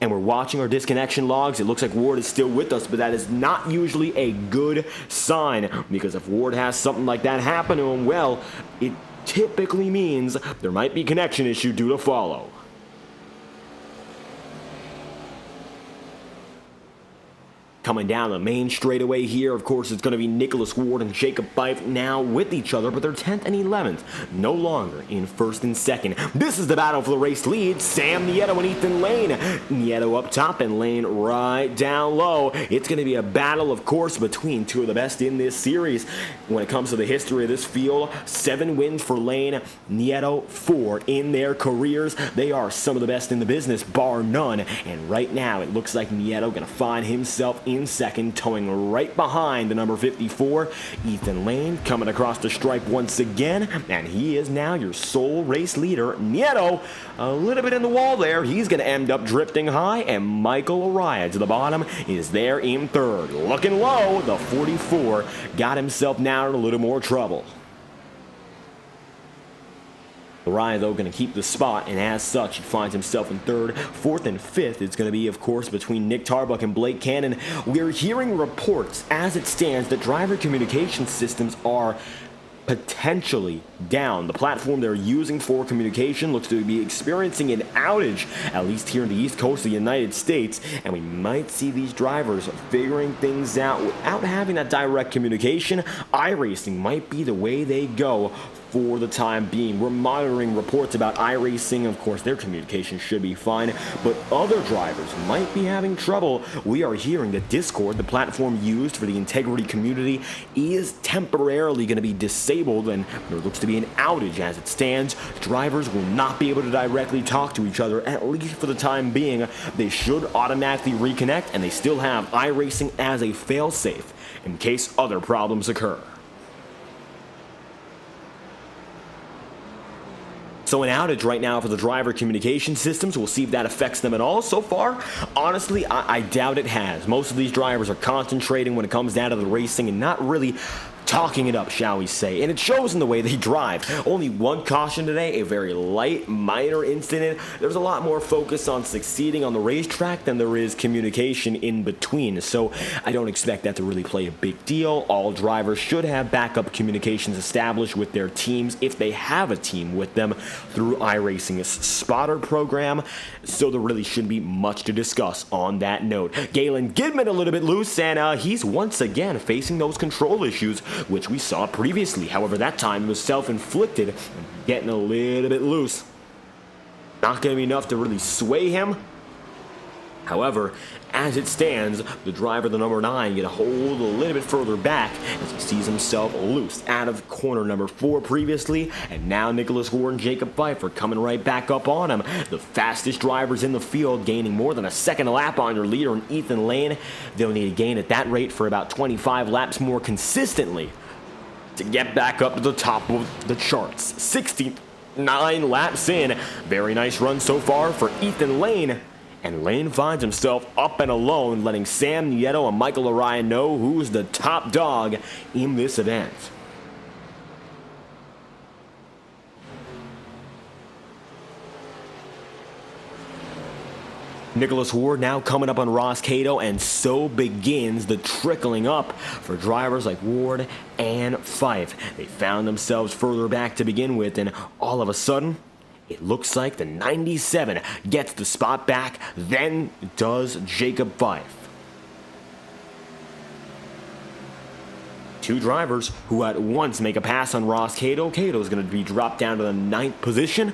And we're watching our disconnection logs. It looks like Ward is still with us, but that is not usually a good sign, because if Ward has something like that happen to him, well, it typically means there might be connection issue due to follow. Coming down the main straightaway here, of course, it's going to be Nicholas Ward and Jacob Fife now with each other, but they're 10th and 11th, no longer in first and second. This is the battle for the race lead. Sam Nieto and Ethan Lane. Nieto up top and Lane right down low. It's going to be a battle, of course, between two of the best in this series. When it comes to the history of this field, 7 wins for Lane, Nieto 4 in their careers. They are some of the best in the business, bar none. And right now, it looks like Nieto going to find himself in second, towing right behind the number 54. Ethan Lane coming across the stripe once again, and he is now your sole race leader. Nieto, a little bit in the wall there. He's going to end up drifting high, and Michael Araya to the bottom is there in third. Looking low, the 44 got himself now in a little more trouble. Araya, though, going to keep the spot, and as such, he finds himself in third. Fourth and fifth is going to be, of course, between Nick Tarbuck and Blake Cannon. We're hearing reports, as it stands, that driver communication systems are potentially down. The platform they're using for communication looks to be experiencing an outage, at least here in the East Coast of the United States, and we might see these drivers figuring things out without having that direct communication. iRacing might be the way they go for the time being. We're monitoring reports about iRacing. Of course, their communication should be fine, but other drivers might be having trouble. We are hearing that Discord, the platform used for the Integrity community, is temporarily going to be disabled, and there looks to be an outage as it stands. Drivers will not be able to directly talk to each other, at least for the time being. They should automatically reconnect, and they still have iRacing as a failsafe in case other problems occur. So an outage right now for the driver communication systems. We'll see if that affects them at all. So far, honestly, I doubt it has. Most of these drivers are concentrating when it comes down to the racing and not really talking it up, shall we say. And it shows in the way they drive. Only one caution today, a very light, minor incident. There's a lot more focus on succeeding on the racetrack than there is communication in between. So I don't expect that to really play a big deal. All drivers should have backup communications established with their teams if they have a team with them through iRacing's spotter program. So there really shouldn't be much to discuss on that note. Galen Gidman a little bit loose, and he's once again facing those control issues which we saw previously. However, that time it was self-inflicted, getting a little bit loose. Not going to be enough to really sway him. However, as it stands, the driver, the number 9, get a hold a little bit further back as he sees himself loose out of corner number 4 previously, and now Nicholas Ward and Jacob Pfeiffer coming right back up on him. The fastest drivers in the field gaining more than a second a lap on their leader in Ethan Lane. They'll need to gain at that rate for about 25 laps more consistently to get back up to the top of the charts. 16th, 9 laps in. Very nice run so far for Ethan Lane. And Lane finds himself up and alone, letting Sam Nieto and Michael Araya know who's the top dog in this event. Nicholas Ward now coming up on Ross Cato, and so begins the trickling up for drivers like Ward and Fife. They found themselves further back to begin with, and all of a sudden, it looks like the 97 gets the spot back, then does Jacob Fife. Two drivers who at once make a pass on Ross Cato. Cato's going to be dropped down to the 9th position.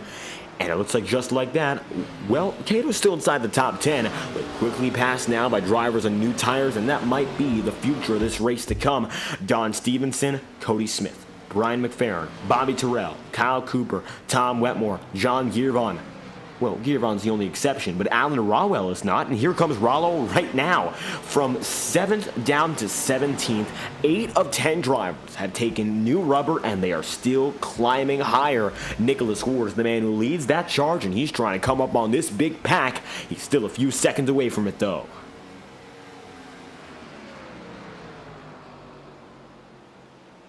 And it looks like just like that, well, Cato's still inside the top 10, but quickly passed now by drivers on new tires, and that might be the future of this race to come. Don Stevenson, Cody Smith, Brian McFerrin, Bobby Terrell, Kyle Cooper, Tom Wetmore, John Girovon. Well, Girovon's the only exception, but Alan Rawell is not, and here comes Rollo right now. From 7th down to 17th, 8 of 10 drivers have taken new rubber, and they are still climbing higher. Nicholas Ward is the man who leads that charge, and he's trying to come up on this big pack. He's still a few seconds away from it, though.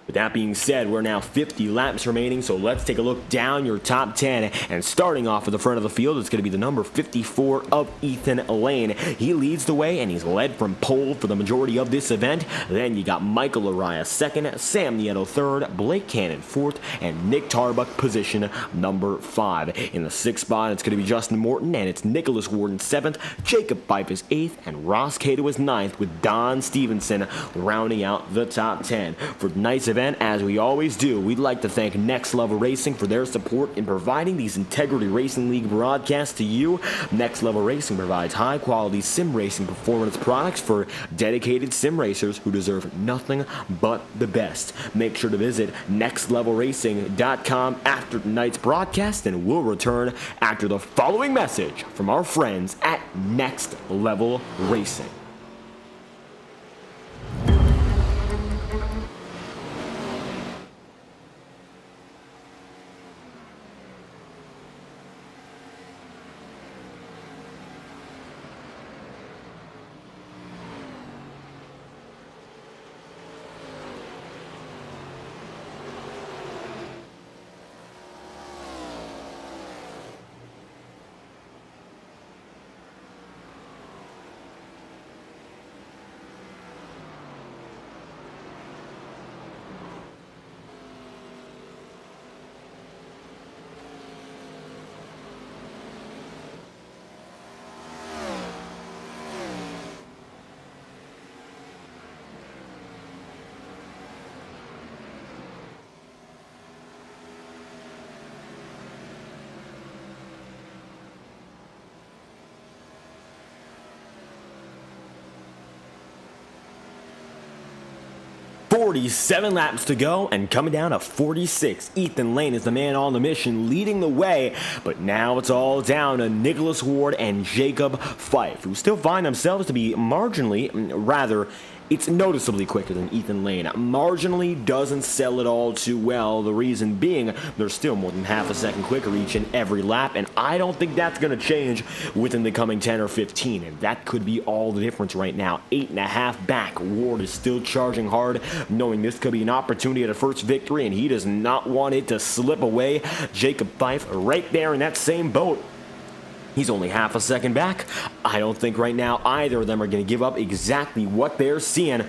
With that being said, we're now 50 laps remaining, so let's take a look down your top 10. And starting off at the front of the field, it's going to be the number 54 of Ethan Lane. He leads the way, and he's led from pole for the majority of this event. Then you got Michael Araya 2nd, Sam Nieto 3rd, Blake Cannon 4th, and Nick Tarbuck position number 5. In the 6th spot, it's going to be Justin Morton, and it's Nicholas Warden 7th, Jacob Fife is 8th, and Ross Cato is 9th, with Don Stevenson rounding out the top 10. For tonight's event, as we always do, we'd like to thank Next Level Racing for their support in providing these Integrity Racing League broadcasts to you. Next Level Racing provides high-quality sim racing performance products for dedicated sim racers who deserve nothing but the best. Make sure to visit nextlevelracing.com after tonight's broadcast, and we'll return after the following message from our friends at Next Level Racing. 47 laps to go, and coming down to 46. Ethan Lane is the man on the mission, leading the way, but now it's all down to Nicholas Ward and Jacob Fife, who still find themselves to be it's noticeably quicker than Ethan Lane. Marginally doesn't sell it all too well, the reason being they're still more than half a second quicker each and every lap, and I don't think that's going to change within the coming 10 or 15, and that could be all the difference right now. 8.5 back. Ward is still charging hard, knowing this could be an opportunity at a first victory, and he does not want it to slip away. Jacob Fife right there in that same boat. He's only half a second back. I don't think right now either of them are going to give up exactly what they're seeing. You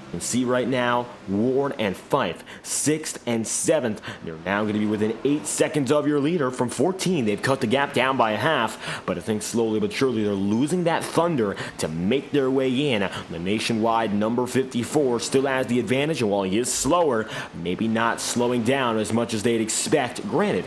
can see right now, Ward and Fife, 6th and 7th. They're now going to be within 8 seconds of your leader from 14. They've cut the gap down by a half, but I think slowly but surely they're losing that thunder to make their way in. The nationwide number 54 still has the advantage, and while he is slower, maybe not slowing down as much as they'd expect. Granted,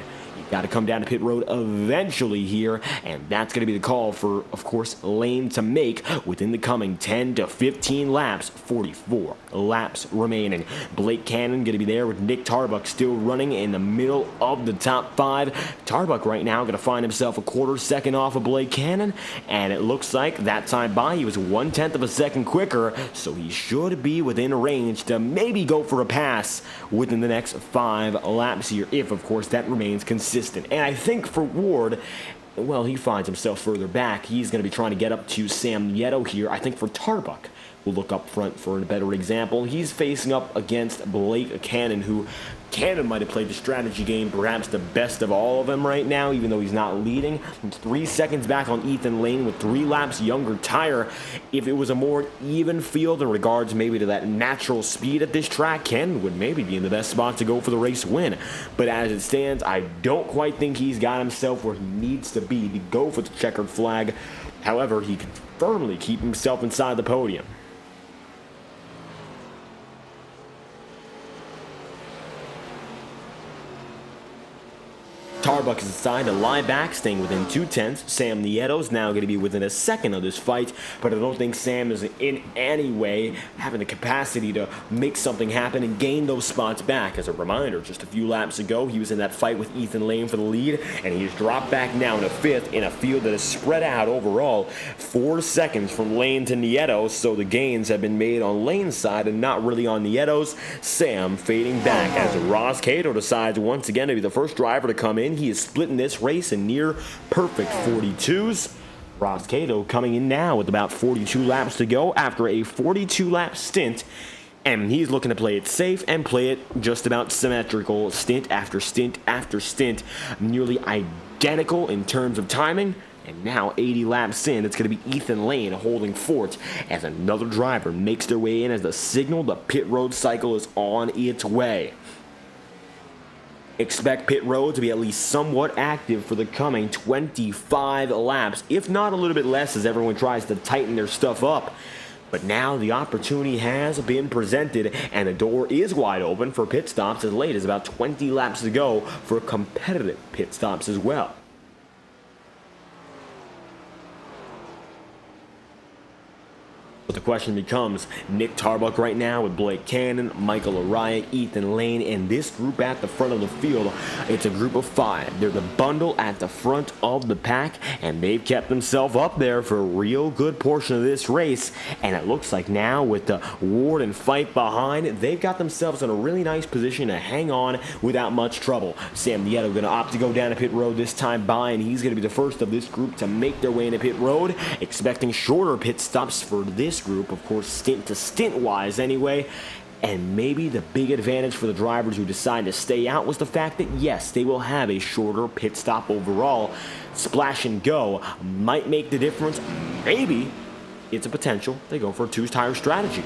got to come down to pit road eventually here, and that's going to be the call for, of course, Lane to make within the coming 10 to 15 laps. 44 laps remaining. Blake Cannon going to be there with Nick Tarbuck still running in the middle of the top 5. Tarbuck right now going to find himself a quarter second off of Blake Cannon, and it looks like that time by he was 1/10 of a second quicker, so he should be within range to maybe go for a pass within the next 5 laps here, if, of course, that remains consistent. And I think for Ward, well, he finds himself further back. He's going to be trying to get up to Sam Nieto here. I think for Tarbuck, we'll look up front for a better example. He's facing up against Blake Cannon, who Cannon might have played the strategy game perhaps the best of all of them right now, even though he's not leading. He's 3 seconds back on Ethan Lane with 3 laps younger tire. If it was a more even field in regards maybe to that natural speed at this track, Cannon would maybe be in the best spot to go for the race win. But as it stands, I don't quite think he's got himself where he needs to be to go for the checkered flag. However, he can firmly keep himself inside the podium. Tarbuck is decided to lie back, staying within 2/10. Sam Nieto's now going to be within a second of this fight, but I don't think Sam is in any way having the capacity to make something happen and gain those spots back. As a reminder, just a few laps ago, he was in that fight with Ethan Lane for the lead, and he's dropped back now to 5th in a field that is spread out overall 4 seconds from Lane to Nieto, so the gains have been made on Lane's side and not really on Nieto's. Sam fading back as Ross Cato decides once again to be the first driver to come in. He is splitting this race in near perfect 42s. Ross Cato coming in now with about 42 laps to go after a 42-lap stint, and he's looking to play it safe and play it just about symmetrical, stint after stint after stint, nearly identical in terms of timing. And now 80 laps in, it's going to be Ethan Lane holding fort as another driver makes their way in as the signal the pit road cycle is on its way. Expect pit road to be at least somewhat active for the coming 25 laps, if not a little bit less as everyone tries to tighten their stuff up. But now the opportunity has been presented, and the door is wide open for pit stops as late as about 20 laps to go for competitive pit stops as well. But the question becomes, Nick Tarbuck right now with Blake Cannon, Michael Araya, Ethan Lane, and this group at the front of the field. It's a group of 5. They're the bundle at the front of the pack, and they've kept themselves up there for a real good portion of this race. And it looks like now with the Ward and Fife behind, they've got themselves in a really nice position to hang on without much trouble. Sam Nieto going to opt to go down to pit road this time by, and he's going to be the first of this group to make their way into pit road, expecting shorter pit stops for this group, of course, stint to stint wise anyway. And maybe the big advantage for the drivers who decide to stay out was the fact that yes, they will have a shorter pit stop overall. Splash and go might make the difference. Maybe it's a potential they go for a 2-tire strategy.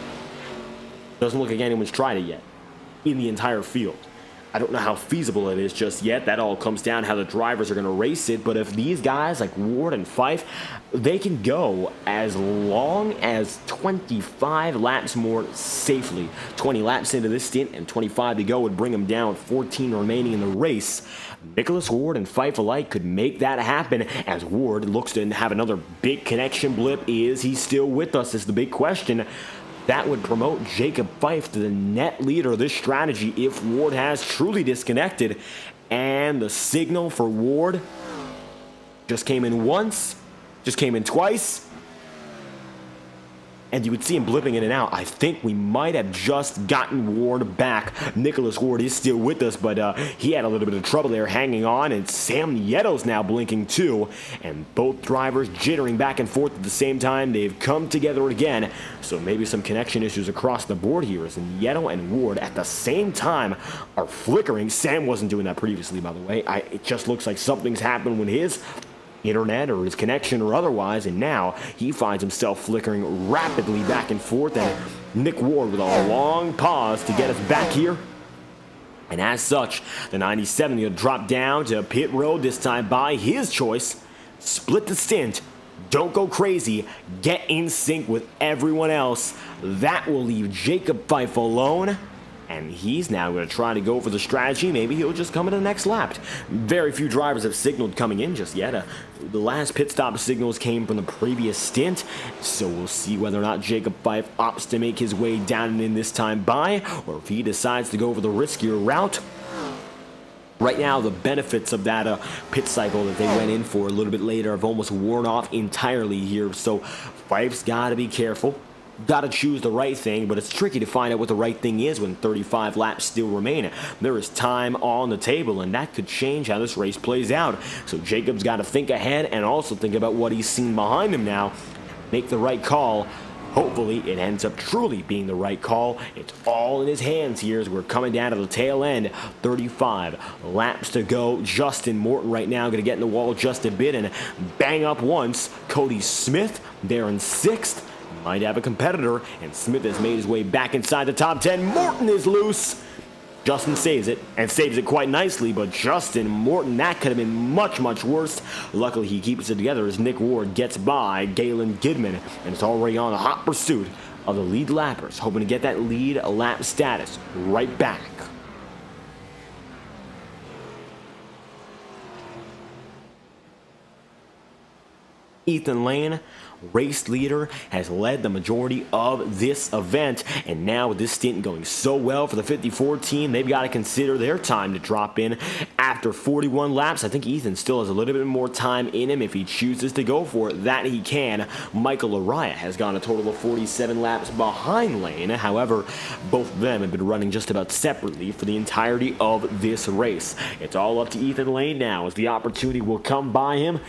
Doesn't look like anyone's tried it yet in the entire field. I don't know how feasible it is just yet. That all comes down to how the drivers are going to race it. But if these guys like Ward and Fife, they can go as long as 25 laps more safely. 20 laps into this stint and 25 to go would bring them down, 14 remaining in the race. Nicholas Ward and Fife alike could make that happen as Ward looks to have another big connection blip. Is he still with us is the big question. That would promote Jacob Fife to the net leader of this strategy if Ward has truly disconnected. And the signal for Ward just came in once, just came in twice. And you would see him blipping in and out. I think we might have just gotten Ward back. Nicholas Ward is still with us, but he had a little bit of trouble there hanging on. And Sam Nieto's now blinking too. And both drivers jittering back and forth at the same time. They've come together again. So maybe some connection issues across the board here as Nieto and Ward at the same time are flickering. Sam wasn't doing that previously, by the way. It just looks like something's happened when his internet or his connection or otherwise, and now he finds himself flickering rapidly back and forth, and Nick Ward with a long pause to get us back here. And as such, the 97 going to drop down to pit road, this time by his choice. Split the stint, don't go crazy, get in sync with everyone else. That will leave Jacob Fife alone. And he's now going to try to go for the strategy. Maybe he'll just come in the next lap. Very few drivers have signaled coming in just yet. The last pit stop signals came from the previous stint. So we'll see whether or not Jacob Fife opts to make his way down and in this time by, or if he decides to go for the riskier route. Right now, the benefits of that pit cycle that they went in for a little bit later have almost worn off entirely here. So Fife's got to be careful. Got to choose the right thing, but it's tricky to find out what the right thing is when 35 laps still remain. There is time on the table, and that could change how this race plays out. So Jacob's got to think ahead and also think about what he's seen behind him now. Make the right call. Hopefully, it ends up truly being the right call. It's all in his hands here as we're coming down to the tail end. 35 laps to go. Justin Morton right now going to get in the wall just a bit and bang up once. Cody Smith there in 6th. Might have a competitor, and Smith has made his way back inside the top 10. Morton is loose. Justin saves it, and saves it quite nicely, but Justin Morton, that could have been much, much worse. Luckily, he keeps it together as Nick Ward gets by Galen Gidman, and it's already on a hot pursuit of the lead lappers, hoping to get that lead lap status right back. Ethan Lane, race leader, has led the majority of this event, and now with this stint going so well for the 54 team, they've got to consider their time to drop in after 41 laps. I think Ethan still has a little bit more time in him if he chooses to go for it. That he can. Michael Araya has gone a total of 47 laps behind Lane. However, both of them have been running just about separately for the entirety of this race. It's all up to Ethan Lane now as the opportunity will come by him.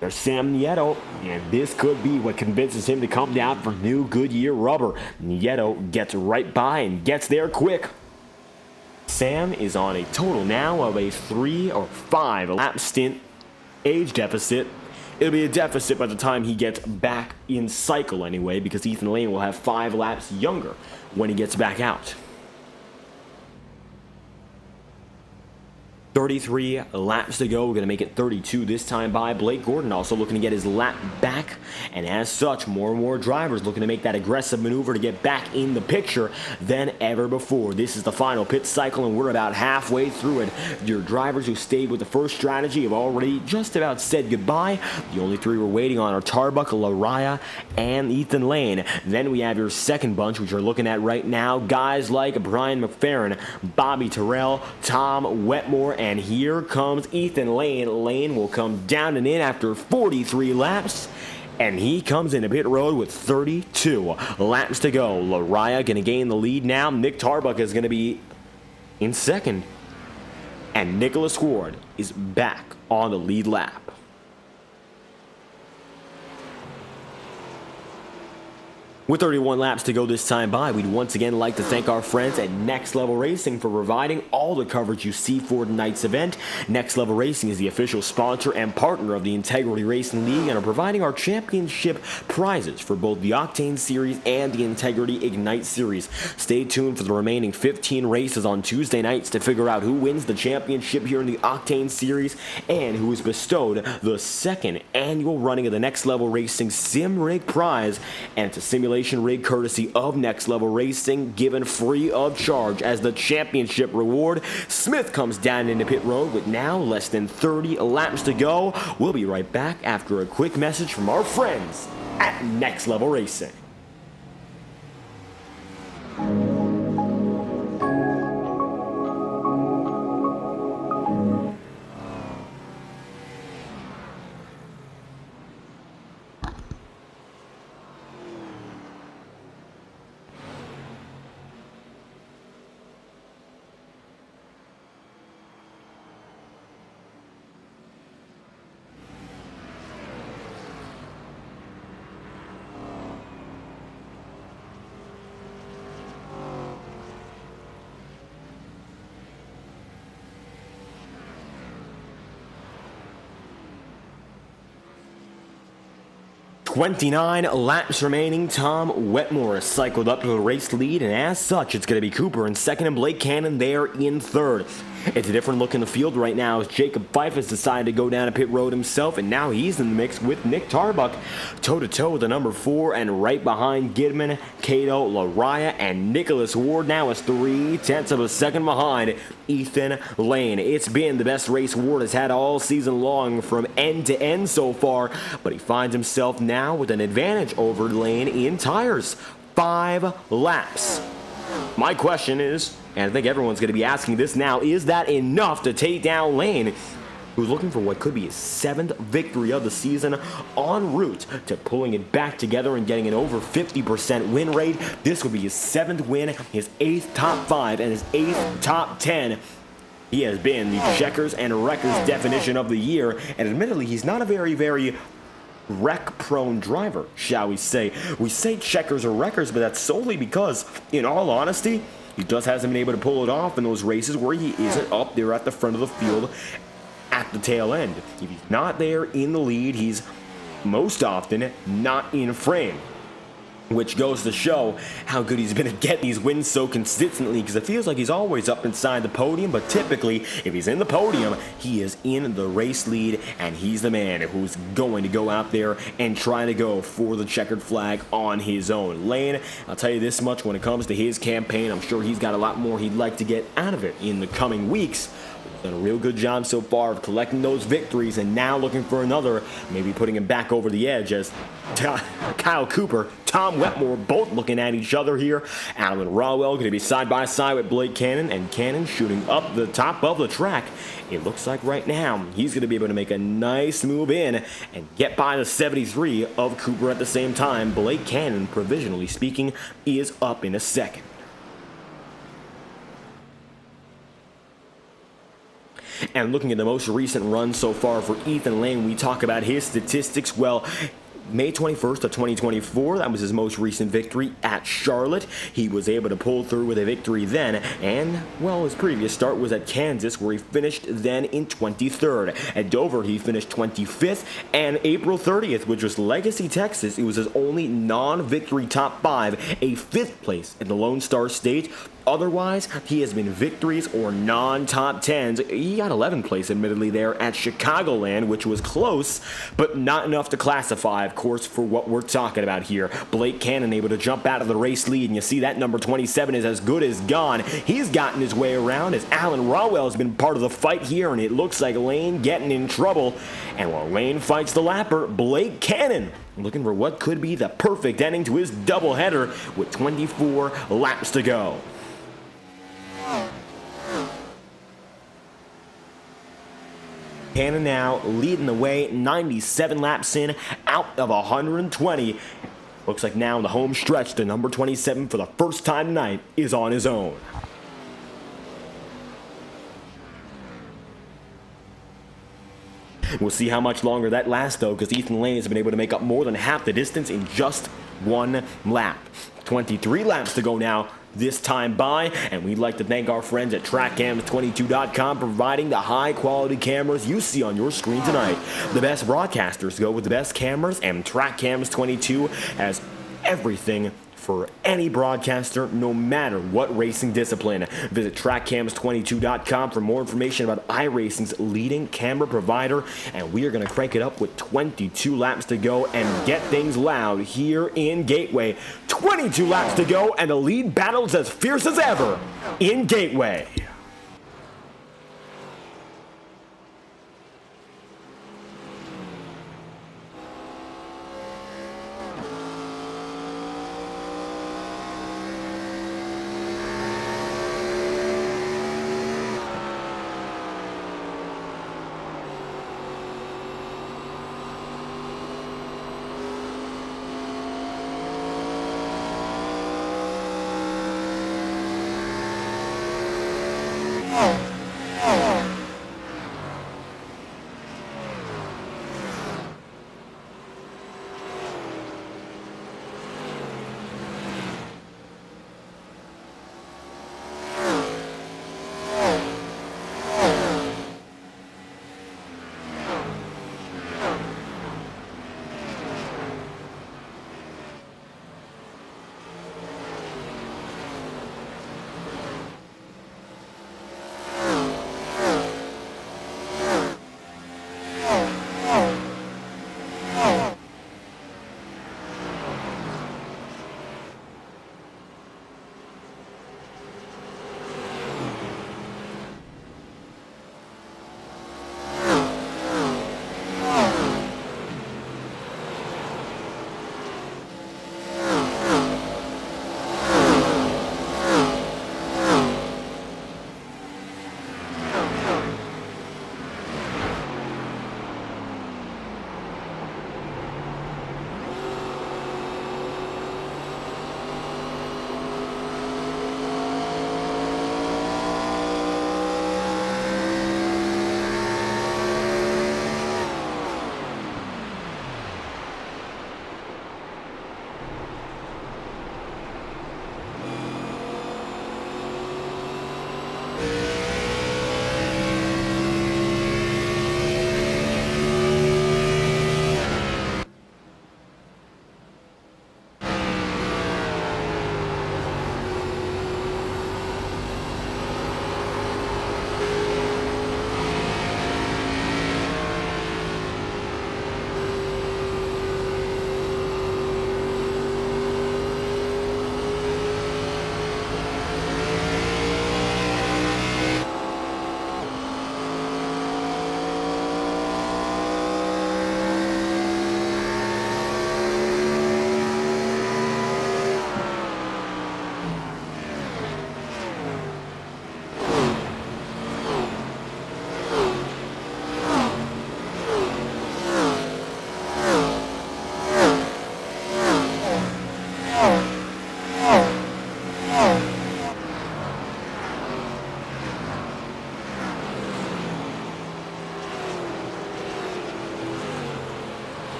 There's Sam Nieto, and this could be what convinces him to come down for new Goodyear rubber. Nieto gets right by and gets there quick. Sam is on a total now of a 3 or 5 lap stint age deficit. It'll be a deficit by the time he gets back in cycle anyway, because Ethan Lane will have 5 laps younger when he gets back out. 33 laps to go. We're going to make it 32 this time by. Blake Gordon also looking to get his lap back. And as such, more and more drivers looking to make that aggressive maneuver to get back in the picture than ever before. This is the final pit cycle, and we're about halfway through it. Your drivers who stayed with the first strategy have already just about said goodbye. The only 3 we're waiting on are Tarbuck, Laraya, and Ethan Lane. Then we have your second bunch, which we're looking at right now. Guys like Brian McFerrin, Bobby Terrell, Tom Wetmore, and here comes Ethan Lane. Lane will come down and in after 43 laps. And he comes into pit road with 32 laps to go. Laraya going to gain the lead now. Nick Tarbuck is going to be in second. And Nicholas Ward is back on the lead lap. With 31 laps to go this time by, we'd once again like to thank our friends at Next Level Racing for providing all the coverage you see for tonight's event. Next Level Racing is the official sponsor and partner of the Integrity Racing League and are providing our championship prizes for both the Octane Series and the Integrity Ignite Series. Stay tuned for the remaining 15 races on Tuesday nights to figure out who wins the championship here in the Octane Series and who is bestowed the second annual running of the Next Level Racing Sim Rig Prize, and it's a simulation rig courtesy of Next Level Racing, given free of charge as the championship reward. Smith comes down into pit road with now less than 30 laps to go. We'll be right back after a quick message from our friends at Next Level Racing. 29 laps remaining. Tom Wetmore is cycled up to the race lead, and as such, it's going to be Cooper in second and Blake Cannon there in third. It's a different look in the field right now as Jacob Fife has decided to go down a pit road himself, and now he's in the mix with Nick Tarbuck, toe-to-toe with the number 4, and right behind Gidman, Cato, Lariah, and Nicholas Ward now is 0.3 of a second behind Ethan Lane. It's been the best race Ward has had all season long from end to end so far, but he finds himself now with an advantage over Lane in tires. 5 laps. My question is, and I think everyone's going to be asking this now, is that enough to take down Lane, who's looking for what could be his 7th victory of the season, en route to pulling it back together and getting an over 50% win rate? This would be his 7th win, his 8th top 5, and his 8th top 10. He has been the checkers and wreckers definition of the year, and admittedly, he's not a very wreck-prone driver, shall we say. We say checkers or wreckers, but that's solely because, in all honesty, he just hasn't been able to pull it off in those races where he isn't up there at the front of the field at the tail end. If he's not there in the lead, he's most often not in frame, which goes to show how good he's been at getting these wins so consistently, because it feels like he's always up inside the podium, but typically, if he's in the podium, he is in the race lead, and he's the man who's going to go out there and try to go for the checkered flag on his own. Lane, I'll tell you this much, when it comes to his campaign, I'm sure he's got a lot more he'd like to get out of it in the coming weeks. Done a real good job so far of collecting those victories, and now looking for another, maybe putting him back over the edge as Kyle Cooper, Tom Wetmore both looking at each other here. Alan Rawell going to be side by side with Blake Cannon, and Cannon shooting up the top of the track. It looks like right now he's going to be able to make a nice move in and get by the 73 of Cooper at the same time. Blake Cannon, provisionally speaking, is up in a second. And looking at the most recent run so far for Ethan Lane, we talk about his statistics. Well, May 21st of 2024, that was his most recent victory at Charlotte. He was able to pull through with a victory then, and, well, his previous start was at Kansas, where he finished then in 23rd. At Dover, he finished 25th, and April 30th, which was Legacy, Texas, it was his only non-victory top 5, a 5th place in the Lone Star State. Otherwise, he has been victories or non-top 10s. He got 11th place, admittedly, there at Chicagoland, which was close, but not enough to classify, of course, for what we're talking about here. Blake Cannon able to jump out of the race lead, and you see that number 27 is as good as gone. He's gotten his way around as Alan Rawell has been part of the fight here, and it looks like Lane getting in trouble. And while Lane fights the lapper, Blake Cannon looking for what could be the perfect ending to his doubleheader with 24 laps to go. Cannon now leading the way, 97 laps in, out of 120. Looks like now in the home stretch, the number 27 for the first time tonight is on his own. We'll see how much longer that lasts, though, because Ethan Lane has been able to make up more than half the distance in just 1 lap. 23 laps to go now this time by, and we'd like to thank our friends at TrackCams22.com providing the high-quality cameras you see on your screen tonight. The best broadcasters go with the best cameras, and TrackCams22 has everything for any broadcaster, no matter what racing discipline. Visit TrackCams22.com for more information about iRacing's leading camera provider, and we are going to crank it up with 22 laps to go and get things loud here in Gateway. 22 laps to go, and the lead battle's as fierce as ever in Gateway.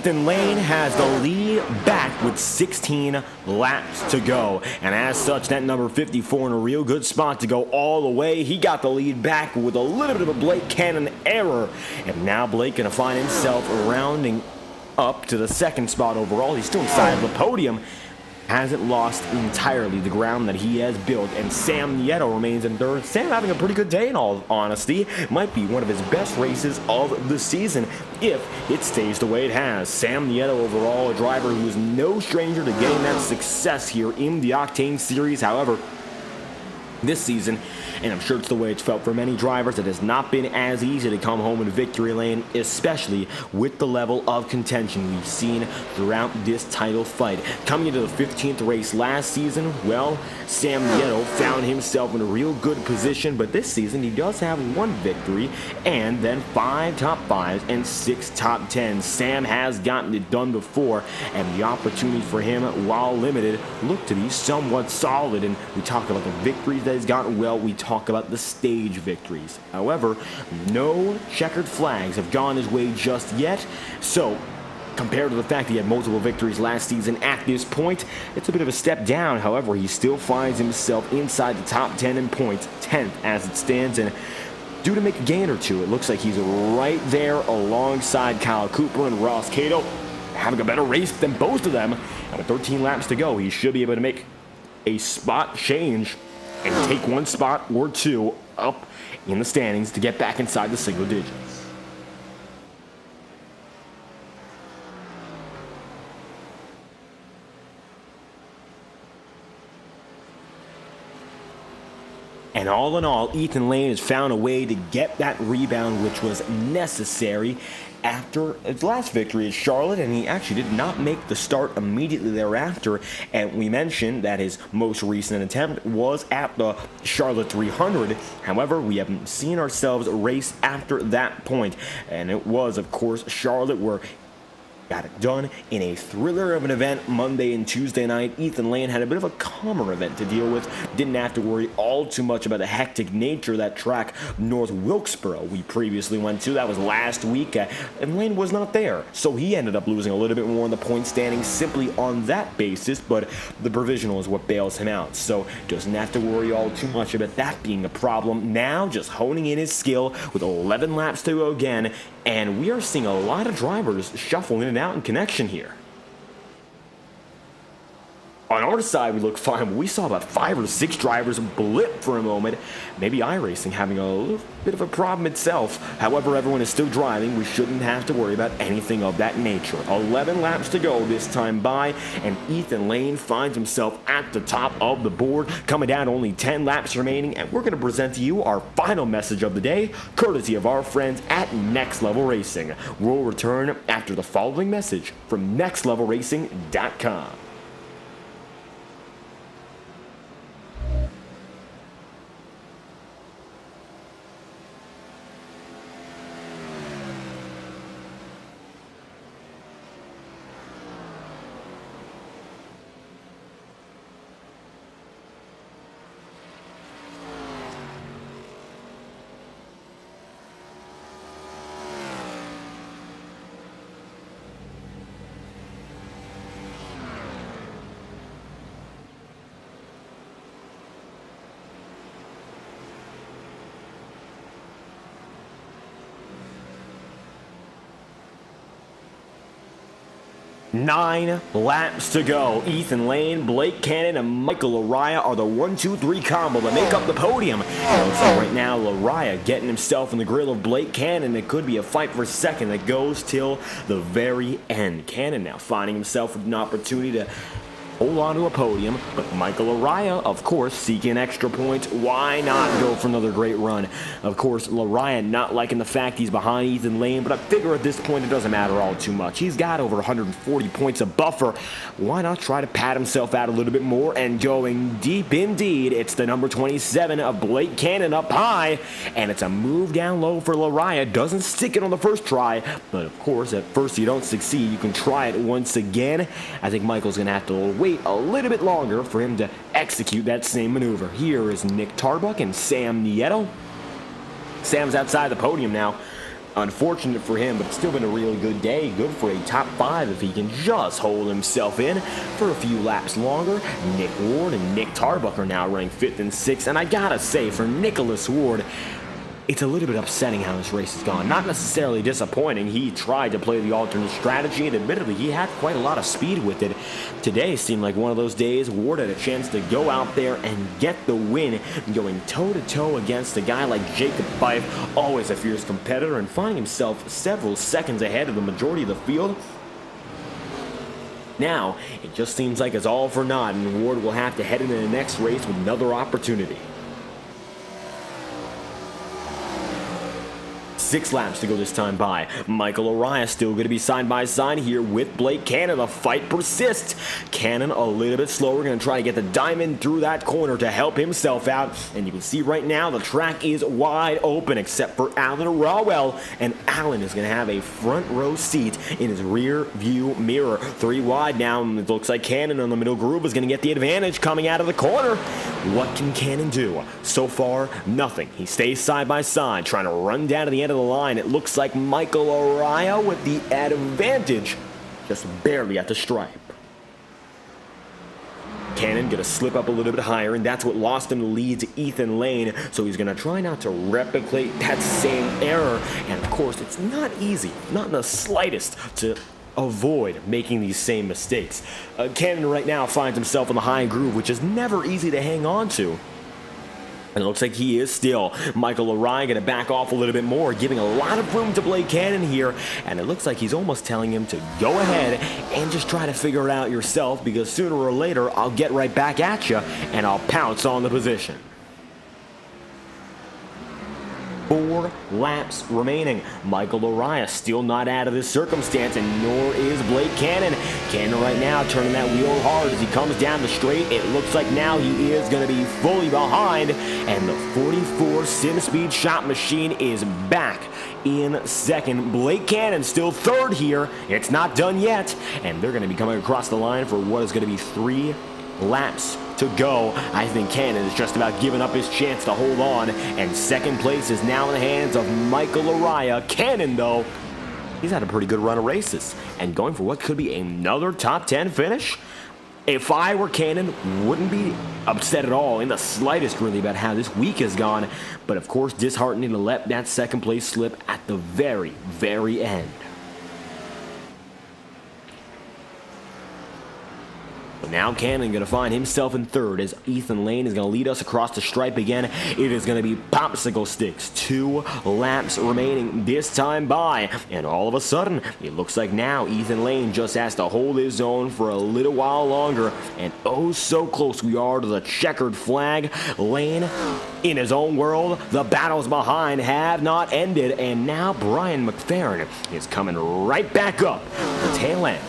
Ethan Lane has the lead back with 16 laps to go. And as such, that number 54 in a real good spot to go all the way. He got the lead back with a little bit of a Blake Cannon error. And now Blake going to find himself rounding up to the second spot overall. He's still inside of the podium. Hasn't lost entirely the ground that he has built, and Sam Nieto remains in third. Sam having a pretty good day in all honesty. Might be one of his best races of the season if it stays the way it has. Sam Nieto overall, a driver who is no stranger to getting that success here in the Octane Series. However, this season, and I'm sure it's the way it's felt for many drivers, it has not been as easy to come home in victory lane, especially with the level of contention we've seen throughout this title fight. Coming into the 15th race last season, well, Sam Nieto found himself in a real good position, but this season he does have one victory and then 5 top 5s and 6 top 10s. Sam has gotten it done before, and the opportunity for him, while limited, looked to be somewhat solid. And we talk about the victories that he's gotten. Well, we talk about the stage victories. However, no checkered flags have gone his way just yet. So, compared to the fact he had multiple victories last season at this point, it's a bit of a step down. However, he still finds himself inside the top 10 in points, 10th as it stands, and due to make a gain or two, it looks like he's right there alongside Kyle Cooper and Ross Cato, having a better race than both of them. And with 13 laps to go, he should be able to make a spot change and take one spot or two up in the standings to get back inside the single digits. And all in all, Ethan Lane has found a way to get that rebound, which was necessary after his last victory at Charlotte, and he actually did not make the start immediately thereafter. And we mentioned that his most recent attempt was at the Charlotte 300. However, we haven't seen ourselves race after that point, and it was, of course, Charlotte, where got it done in a thriller of an event Monday and Tuesday night. Ethan Lane had a bit of a calmer event to deal with. Didn't have to worry all too much about the hectic nature of that track, North Wilkesboro, we previously went to. That was last week, and Lane was not there. So he ended up losing a little bit more in the point standings simply on that basis, but the provisional is what bails him out. So doesn't have to worry all too much about that being a problem. Now just honing in his skill with 11 laps to go again, and we are seeing a lot of drivers shuffle in and out in connection here. On our side, we look fine, but we saw about 5 or 6 drivers blip for a moment. Maybe iRacing having a little bit of a problem itself. However, everyone is still driving. We shouldn't have to worry about anything of that nature. 11 laps to go this time by, and Ethan Lane finds himself at the top of the board, coming down to only 10 laps remaining, and we're going to present to you our final message of the day, courtesy of our friends at Next Level Racing. We'll return after the following message from nextlevelracing.com. Nine laps to go. Ethan Lane, Blake Cannon, and Michael Lariah are the 1-2-3 combo that make up the podium. And so right now, Lariah getting himself in the grill of Blake Cannon. It could be a fight for second that goes till the very end. Cannon now finding himself with an opportunity to hold on to a podium, but Michael Lariah, of course, seeking extra points. Why not go for another great run? Of course, Lariah not liking the fact he's behind Ethan Lane, but I figure at this point it doesn't matter all too much. He's got over 140 points of buffer. Why not try to pat himself out a little bit more? And going deep indeed, it's the number 27 of Blake Cannon up high, and it's a move down low for Lariah. Doesn't stick it on the first try, but of course, at first you don't succeed. You can try it once again. I think Michael's going to have to wait a little bit longer for him to execute that same maneuver. Here is Nick Tarbuck and Sam Nieto. Sam's outside the podium now. Unfortunate for him, but it's still been a really good day. Good for a top 5 if he can just hold himself in for a few laps longer. Nick Ward and Nick Tarbuck are now running 5th and 6th, and I gotta say, for Nicholas Ward, it's a little bit upsetting how this race has gone. Not necessarily disappointing. He tried to play the alternate strategy, and admittedly, he had quite a lot of speed with it. Today seemed like one of those days Ward had a chance to go out there and get the win, going toe-to-toe against a guy like Jacob Fife, always a fierce competitor, and finding himself several seconds ahead of the majority of the field. Now, it just seems like it's all for naught, and Ward will have to head into the next race with another opportunity. 6 laps to go this time by. Michael Araya still going to be side by side here with Blake Cannon. The fight persists. Cannon a little bit slower, going to try to get the diamond through that corner to help himself out. And you can see right now the track is wide open except for Alan Rawell. And Alan is going to have a front row seat in his rear view mirror. 3 wide now. It looks like Cannon on the middle groove is going to get the advantage coming out of the corner. What can Cannon do? So far, nothing. He stays side by side, trying to run down to the end of the line. It looks like Michael Araya with the advantage, just barely at the stripe. Cannon gonna slip up a little bit higher, and that's what lost him the lead to Ethan Lane, so he's gonna try not to replicate that same error. And of course, it's not easy, not in the slightest, to avoid making these same mistakes. Cannon right now finds himself in the high groove, which is never easy to hang on to. And it looks like he is still. Michael Araya going to back off a little bit more, giving a lot of room to Blake Cannon here. And it looks like he's almost telling him to go ahead and just try to figure it out yourself, because sooner or later I'll get right back at you and I'll pounce on the position. 4 laps remaining. Michael Araya still not out of this circumstance, and nor is Blake Cannon. Cannon right now turning that wheel hard as he comes down the straight. It looks like now he is going to be fully behind, and the 44 Sim Speed Shot Machine is back in second. Blake Cannon still third here. It's not done yet, and they're going to be coming across the line for what is going to be 3 laps to go. I think Cannon is just about giving up his chance to hold on, and second place is now in the hands of Michael Araya. Cannon, though, he's had a pretty good run of races and going for what could be another top 10 finish. If I were Cannon, wouldn't be upset at all, in the slightest really, about how this week has gone, but of course disheartening to let that second place slip at the very, very end. Now Cannon going to find himself in third as Ethan Lane is going to lead us across the stripe again. It is going to be popsicle sticks. 2 laps remaining this time by. And all of a sudden, it looks like now Ethan Lane just has to hold his own for a little while longer. And oh, so close we are to the checkered flag. Lane in his own world. The battles behind have not ended. And now Brian McFerrin is coming right back up the tail end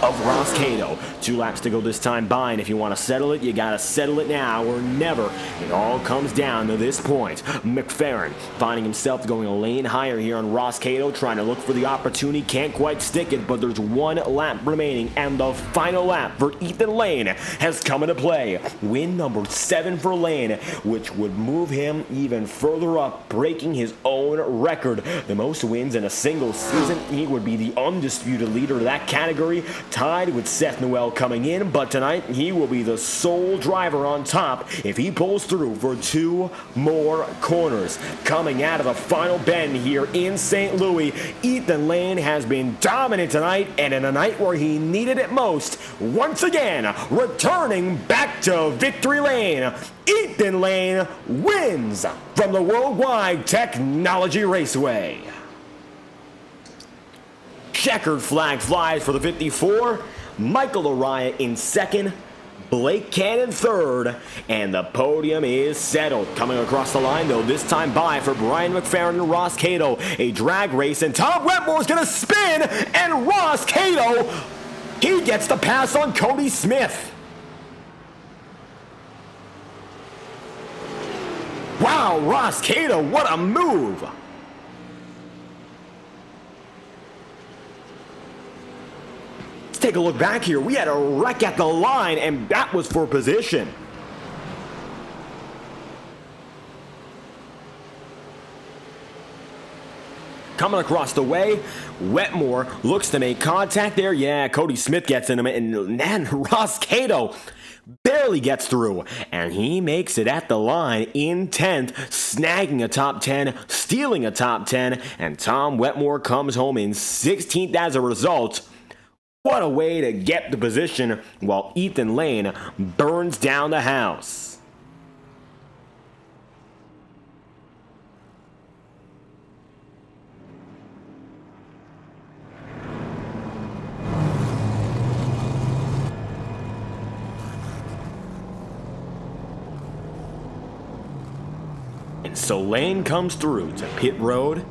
of Ross Cato. 2 laps to go this time by, and if you want to settle it, you gotta settle it now or never. It all comes down to this point. McFerrin finding himself going a lane higher here on Ross Cato, trying to look for the opportunity, can't quite stick it, but there's 1 lap remaining, and the final lap for Ethan Lane has come into play. Win number 7 for Lane, which would move him even further up, breaking his own record. The most wins in a single season. He would be the undisputed leader of that category, tied with Seth Noel coming in, but tonight he will be the sole driver on top if he pulls through for 2 more corners. Coming out of the final bend here in St. Louis, Ethan Lane has been dominant tonight, and in a night where he needed it most, once again, returning back to victory lane, Ethan Lane wins from the Worldwide Technology Raceway. Checkered flag flies for the 54. Michael Araya in second. Blake Cannon third. And the podium is settled. Coming across the line, though, this time by for Brian McFerrin and Ross Cato. A drag race, and Tom Wetmore's going to spin. And Ross Cato, he gets the pass on Cody Smith. Wow, Ross Cato, what a move. Take a look back here. We had a wreck at the line, and that was for position. coming across the way. Wetmore looks to make contact there. Yeah, Cody Smith gets in him, and then Ross Cato barely gets through, and he makes it at the line in 10th, snagging a top 10, stealing a top 10, and Tom Wetmore comes home in 16th as a result. What a way to get the position while Ethan Lane burns down the house. And so Lane comes through to pit road,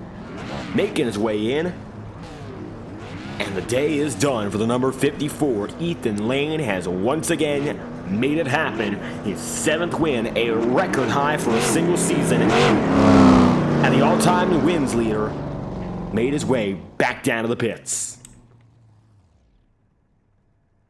making his way in. And the day is done for the number 54. Ethan Lane has once again made it happen. His 7th win, a record high for a single season. And the all-time wins leader made his way back down to the pits.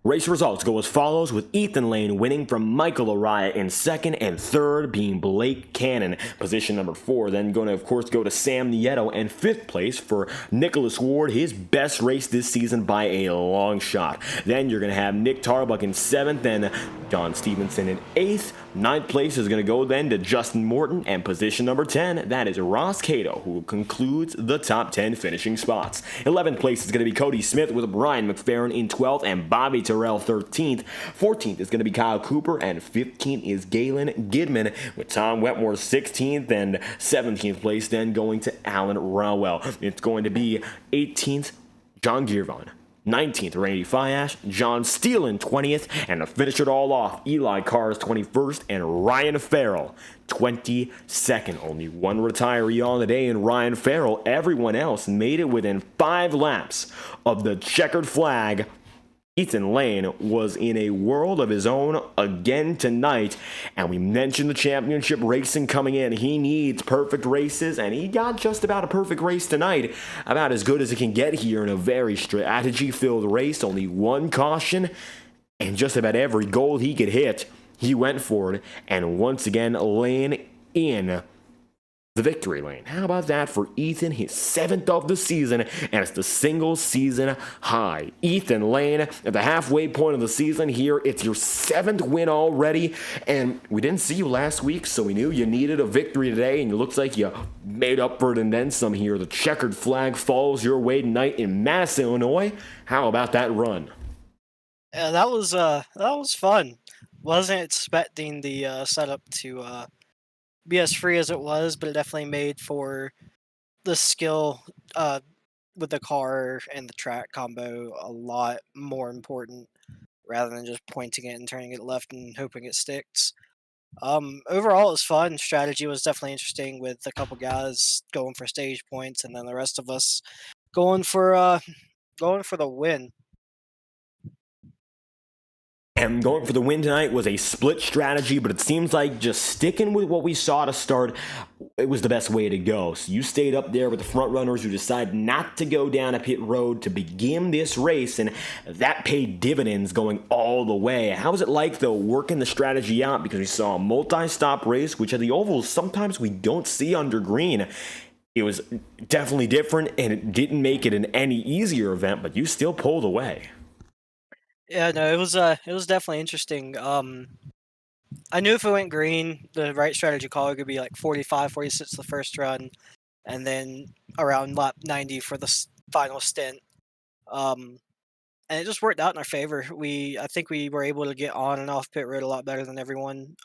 Race results go as follows, with Ethan Lane winning from Michael Araya in 2nd, and 3rd being Blake Cannon, position number 4. Then going to, of course, go to Sam Nieto, and 5th place for Nicholas Ward, his best race this season by a long shot. Then you're going to have Nick Tarbuck in 7th, and John Stevenson in 8th. 9th place is going to go then to Justin Morton, and position number 10, that is Ross Cato, who concludes the top 10 finishing spots. 11th place is going to be Cody Smith with Brian McFerrin in 12th, and Bobby Terrell 13th. 14th is going to be Kyle Cooper, and 15th is Galen Gidman, with Tom Wetmore 16th, and 17th place then going to Alan Rowell. It's going to be 18th, John Girvon. 19th, Randy Fiash, John Steele in 20th, and to finish it all off, Eli Carr's 21st, and Ryan Farrell 22nd. Only one retiree on the day, and Ryan Farrell. Everyone else made it within 5 laps of the checkered flag. Ethan Lane was in a world of his own again tonight, and we mentioned the championship racing coming in. He needs perfect races, and he got just about a perfect race tonight, about as good as it can get here in a very strategy-filled race. Only one caution, and just about every goal he could hit, he went for it, and once again, Lane in the victory lane. How about that for Ethan? His 7th of the season, and it's the single season high. Ethan Lane at the halfway point of the season here. It's your 7th win already, and we didn't see you last week, so we knew you needed a victory today, and it looks like you made up for it and then some here. The checkered flag falls your way tonight in Madison, Illinois. How about that run? Yeah, that was fun. Wasn't expecting the setup to be as free as it was, but it definitely made for the skill with the car and the track combo a lot more important rather than just pointing it and turning it left and hoping it sticks. Overall, it was fun. Strategy was definitely interesting with a couple guys going for stage points, and then the rest of us going for the win. And going for the win tonight was a split strategy, but it seems like just sticking with what we saw to start, it was the best way to go. So you stayed up there with the front runners who decided not to go down a pit road to begin this race, and that paid dividends going all the way. How was it like, though, working the strategy out? Because we saw a multi-stop race, which at the ovals sometimes we don't see under green. It was definitely different, and it didn't make it an any easier event, but you still pulled away. Yeah, no, it was definitely interesting. I knew if it went green, the right strategy call could be like 45, 46 the first run, and then around lap 90 for the final stint. And it just worked out in our favor. I think we were able to get on and off pit road a lot better than everyone,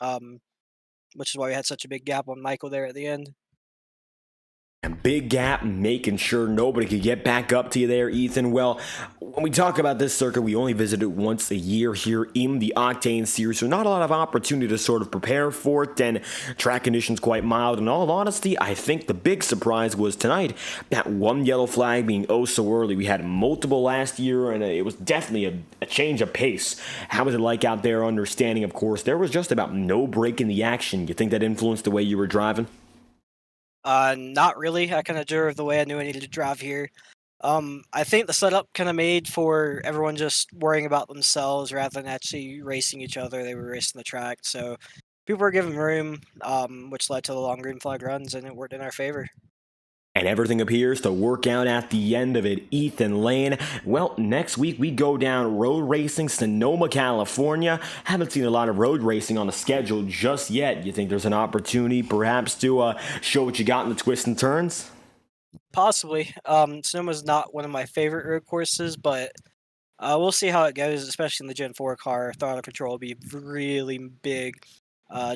which is why we had such a big gap on Michael there at the end. A big gap, making sure nobody could get back up to you there, Ethan. Well, when we talk about this circuit, we only visit it once a year here in the Octane Series, so not a lot of opportunity to sort of prepare for it, and track conditions quite mild. In all honesty, I think the big surprise was tonight, that one yellow flag being oh so early. We had multiple last year, and it was definitely a change of pace. How was it like out there, understanding, of course, there was just about no break in the action? You think that influenced the way you were driving? Not really. I kind of drove the way I knew I needed to drive here. I think the setup kind of made for everyone just worrying about themselves rather than actually racing each other. They were racing the track, so people were given room, which led to the long green flag runs, and it worked in our favor. And everything appears to work out at the end of it. Ethan Lane. Well, next week we go down road racing, Sonoma, California. Haven't seen a lot of road racing on the schedule just yet. You think there's an opportunity perhaps to show what you got in the twists and turns? Possibly. Sonoma's not one of my favorite road courses, but we'll see how it goes, especially in the Gen 4 car. Throttle control will be really big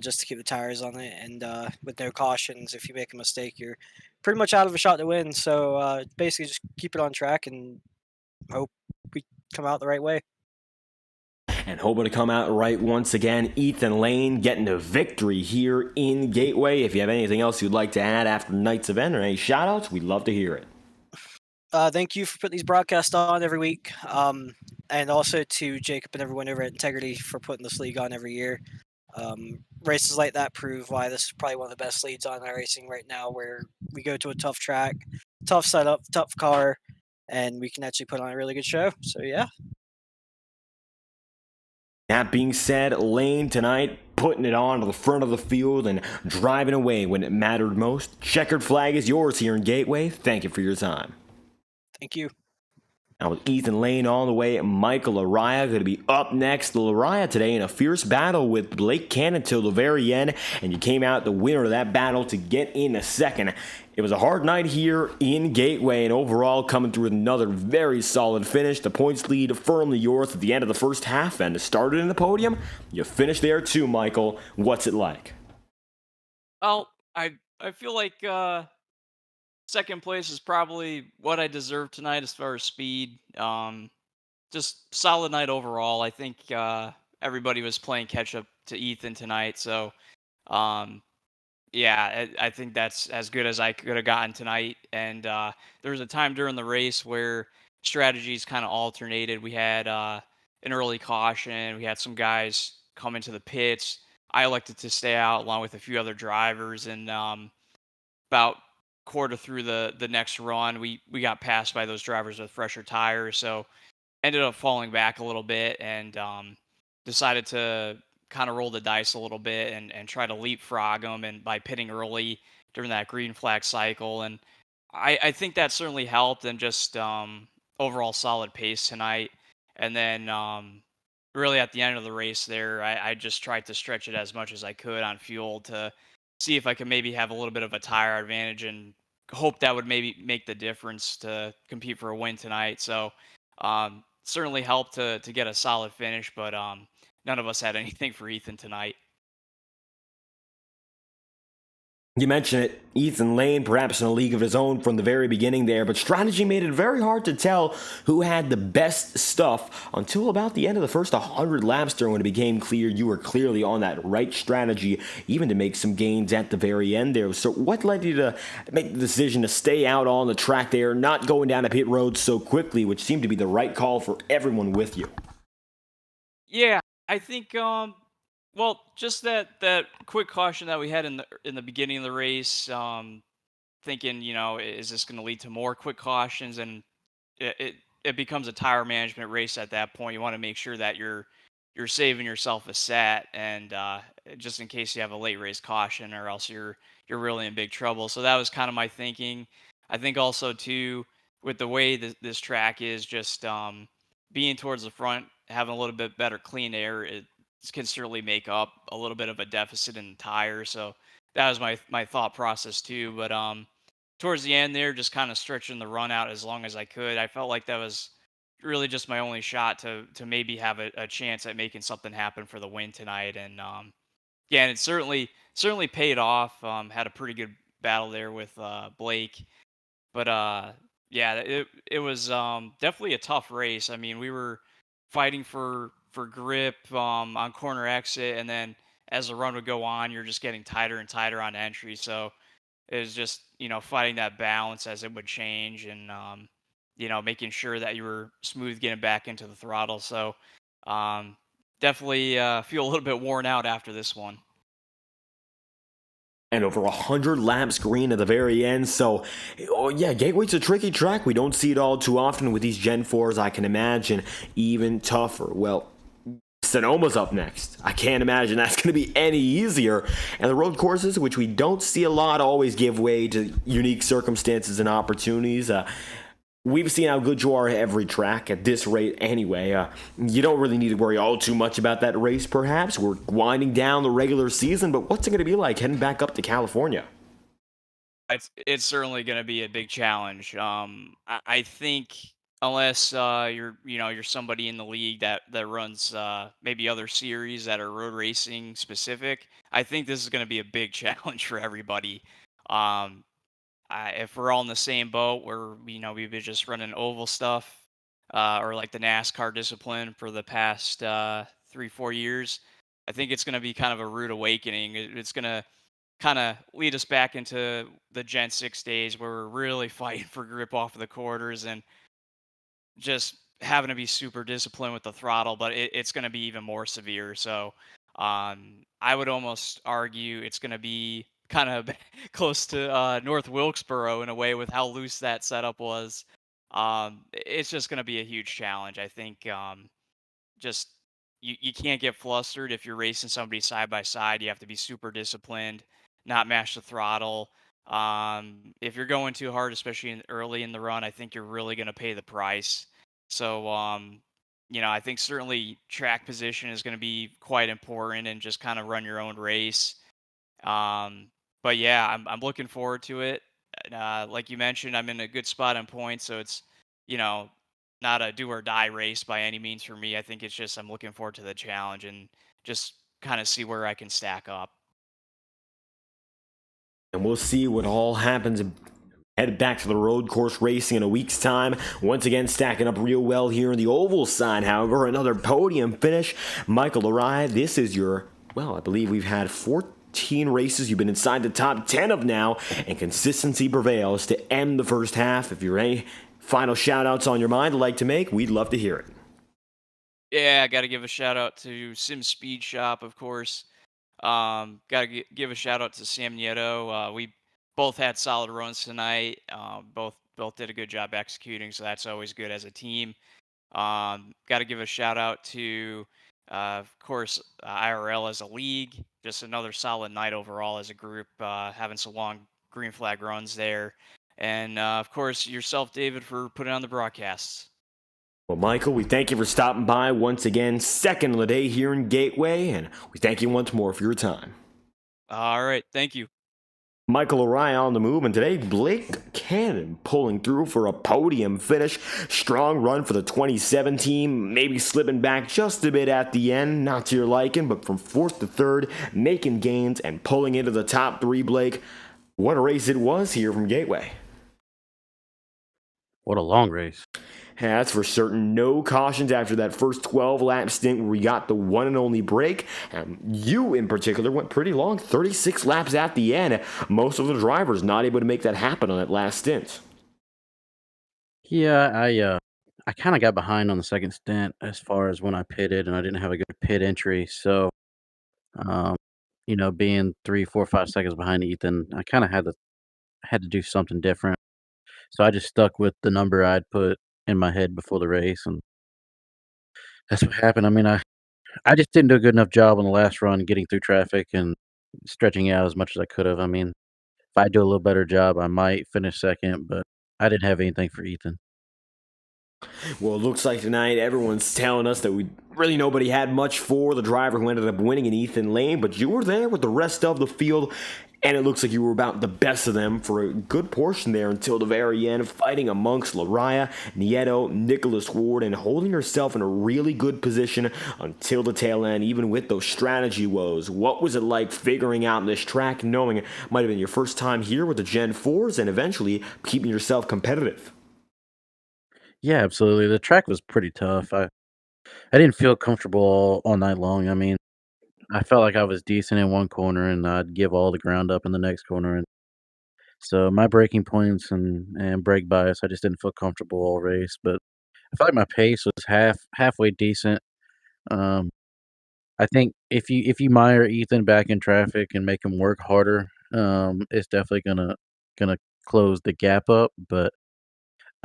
just to keep the tires on it. And with no cautions, if you make a mistake, you're pretty much out of a shot to win. So basically just keep it on track and hope we come out the right way. And hoping to come out right once again, Ethan Lane getting a victory here in Gateway. If you have anything else you'd like to add after tonight's event or any shout-outs, we'd love to hear it. Thank you for putting these broadcasts on every week. And also to Jacob and everyone over at Integrity for putting this league on every year. Races like that prove why this is probably one of the best leads on iRacing right now, where we go to a tough track, tough setup, tough car, and we can actually put on a really good show. So, yeah. That being said, Lane tonight putting it on to the front of the field and driving away when it mattered most. Checkered flag is yours here in Gateway. Thank you for your time. Thank you. Now with Ethan Lane on the way, Michael Araya going to be up next. Araya today in a fierce battle with Blake Cannon till the very end, and you came out the winner of that battle to get in a second. It was a hard night here in Gateway, and overall coming through with another very solid finish. The points lead firmly yours at the end of the first half, and started in the podium. You finished there too, Michael. What's it like? Well, I feel like second place is probably what I deserve tonight as far as speed. Just solid night overall. I think everybody was playing catch up to Ethan tonight, so yeah, I think that's as good as I could have gotten tonight. And there was a time during the race where strategies kind of alternated. We had an early caution. We had some guys come into the pits. I elected to stay out along with a few other drivers. And about quarter through the next run, we got passed by those drivers with fresher tires. So ended up falling back a little bit and decided to kind of roll the dice a little bit and try to leapfrog them, and by pitting early during that green flag cycle. And I think that certainly helped, and just overall solid pace tonight. And then really at the end of the race there, I just tried to stretch it as much as I could on fuel to see if I could maybe have a little bit of a tire advantage, and hope that would maybe make the difference to compete for a win tonight. So certainly helped to get a solid finish, but none of us had anything for Ethan tonight. You mentioned it, Ethan Lane, perhaps in a league of his own from the very beginning there, but strategy made it very hard to tell who had the best stuff until about the end of the first 100 laps there, when it became clear you were clearly on that right strategy, even to make some gains at the very end there. So what led you to make the decision to stay out on the track there, not going down a pit road so quickly, which seemed to be the right call for everyone with you? Yeah, I think well, just that quick caution that we had in the beginning of the race, thinking, is this going to lead to more quick cautions? And it becomes a tire management race at that point. You want to make sure that you're saving yourself a set, and just in case you have a late race caution, or else you're really in big trouble. So that was kind of my thinking. I think also too, with the way this track is, just being towards the front, having a little bit better clean air, it can certainly make up a little bit of a deficit in the tire. So that was my thought process too. But towards the end there, just kind of stretching the run out as long as I could. I felt like that was really just my only shot to maybe have a chance at making something happen for the win tonight. And yeah, and it certainly paid off. Had a pretty good battle there with Blake. But yeah, it was definitely a tough race. I mean, we were fighting for grip on corner exit, and then as the run would go on, you're just getting tighter and tighter on entry. So it was just fighting that balance as it would change, and making sure that you were smooth getting back into the throttle. So definitely feel a little bit worn out after this one. And over 100 laps green at the very end. So, yeah, Gateway's a tricky track. We don't see it all too often with these Gen 4s. I can imagine even tougher. Well, Sonoma's up next. I can't imagine that's going to be any easier. And the road courses, which we don't see a lot, always give way to unique circumstances and opportunities. We've seen how good you are at every track at this rate anyway. You don't really need to worry all too much about that race, perhaps. We're winding down the regular season, but what's it going to be like heading back up to California? It's certainly going to be a big challenge. I think unless you're somebody in the league that runs maybe other series that are road racing specific, I think this is going to be a big challenge for everybody. Um, if we're all in the same boat, where we've been just running oval stuff, or like the NASCAR discipline for the past 3-4 years, I think it's going to be kind of a rude awakening. It's going to kind of lead us back into the Gen 6 days where we're really fighting for grip off of the quarters and just having to be super disciplined with the throttle, but it's going to be even more severe. So I would almost argue it's going to be kind of close to North Wilkesboro in a way with how loose that setup was. It's just going to be a huge challenge. I think just you can't get flustered if you're racing somebody side by side. You have to be super disciplined, not mash the throttle. If you're going too hard, especially early in the run, I think you're really going to pay the price. So, I think certainly track position is going to be quite important and just kind of run your own race. But yeah, I'm looking forward to it. Like you mentioned, I'm in a good spot on points, so it's you know not a do or die race by any means for me. I think it's just I'm looking forward to the challenge and just kind of see where I can stack up. And we'll see what all happens. Head back to the road course racing in a week's time. Once again, stacking up real well here in the oval side. However, another podium finish. Michael Arai, this is your, well, I believe we've had 14 races you've been inside the top 10 of now, and consistency prevails to end the first half. If you're any final shout-outs on your mind I'd like to make, we'd love to hear it. Yeah, I got to give a shout out to Sim Speed Shop, of course. Got to give a shout out to Sam Nieto. We both had solid runs tonight. Both did a good job executing, so that's always good as a team. Got to give a shout out to, of course, IRL as a league. Just another solid night overall as a group, having some long green flag runs there. And of course, yourself, David, for putting on the broadcasts. Well, Michael, we thank you for stopping by once again, second of the day here in Gateway, and we thank you once more for your time. All right, thank you. Michael Araya on the move, and today Blake Cannon pulling through for a podium finish. Strong run for the 27 team, maybe slipping back just a bit at the end, not to your liking, but from fourth to third, making gains and pulling into the top three, Blake. What a race it was here from Gateway. What a long race. Yeah, that's for certain. No cautions after that first 12-lap stint where we got the one and only break. You, in particular, went pretty long, 36 laps at the end. Most of the drivers not able to make that happen on that last stint. Yeah, I kind of got behind on the second stint as far as when I pitted, and I didn't have a good pit entry. So, um, being 3, 4, 5 seconds behind Ethan, I kind of had to do something different. So I just stuck with the number I'd put in my head before the race, and that's what happened. I mean, I just didn't do a good enough job on the last run getting through traffic and stretching out as much as I could have. I mean, if I do a little better job, I might finish second, but I didn't have anything for Ethan. Well, it looks like tonight everyone's telling us that nobody had much for the driver who ended up winning in Ethan Lane, but you were there with the rest of the field, and it looks like you were about the best of them for a good portion there until the very end, fighting amongst Lariah, Nieto, Nicholas Ward, and holding herself in a really good position until the tail end, even with those strategy woes. What was it like figuring out this track, knowing it might have been your first time here with the Gen 4s, and eventually keeping yourself competitive? Yeah, absolutely. The track was pretty tough. I didn't feel comfortable all night long. I mean, I felt like I was decent in one corner and I'd give all the ground up in the next corner. And so my braking points and brake bias, I just didn't feel comfortable all race. But I felt like my pace was halfway decent. Um, I think if you mire Ethan back in traffic and make him work harder, it's definitely gonna close the gap up. But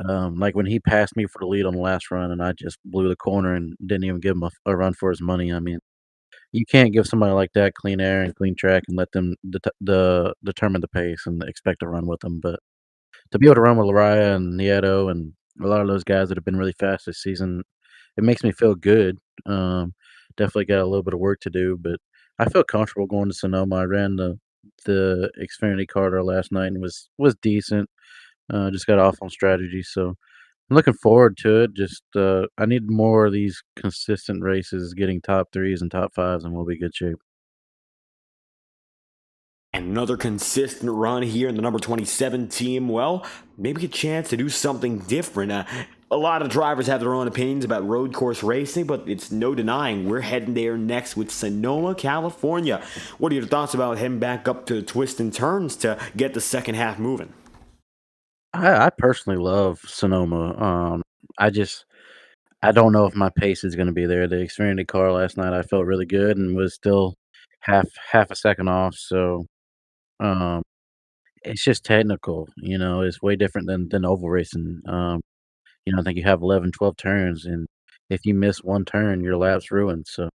Like when he passed me for the lead on the last run, and I just blew the corner and didn't even give him a run for his money. I mean, you can't give somebody like that clean air and clean track and let them determine the pace and expect to run with them. But to be able to run with Lariah and Nieto and a lot of those guys that have been really fast this season, it makes me feel good. Definitely got a little bit of work to do, but I feel comfortable going to Sonoma. I ran the Xfinity Carter last night and was decent. Just got off on strategy, so I'm looking forward to it. Just I need more of these consistent races, getting top threes and top fives, and we'll be good shape. And another consistent run here in the number 27 team. Well, maybe a chance to do something different. A lot of drivers have their own opinions about road course racing, but it's no denying we're heading there next with Sonoma, California. What are your thoughts about heading back up to twists and turns to get the second half moving? I personally love Sonoma. I don't know if my pace is going to be there. The Xfinity car last night, I felt really good and was still half a second off. So um, it's just technical. It's way different than oval racing. I think you have 11, 12 turns, and if you miss one turn, your lap's ruined. So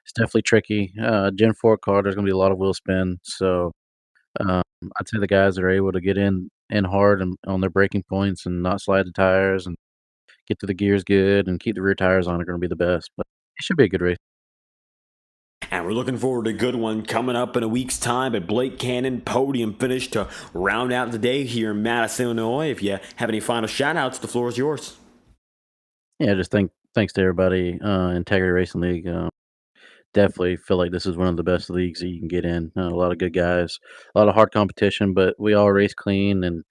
it's definitely tricky. Gen 4 car, there's going to be a lot of wheel spin. So um, I'd say the guys that are able to get in hard and on their braking points and not slide the tires and get to the gears good and keep the rear tires on are going to be the best. But it should be a good race. And we're looking forward to a good one coming up in a week's time at Blake Cannon podium finish to round out the day here in Madison, Illinois. If you have any final shout-outs, the floor is yours. Yeah, just thanks to everybody, Integrity Racing League. Definitely feel like this is one of the best leagues that you can get in. A lot of good guys, a lot of hard competition, but we all race clean and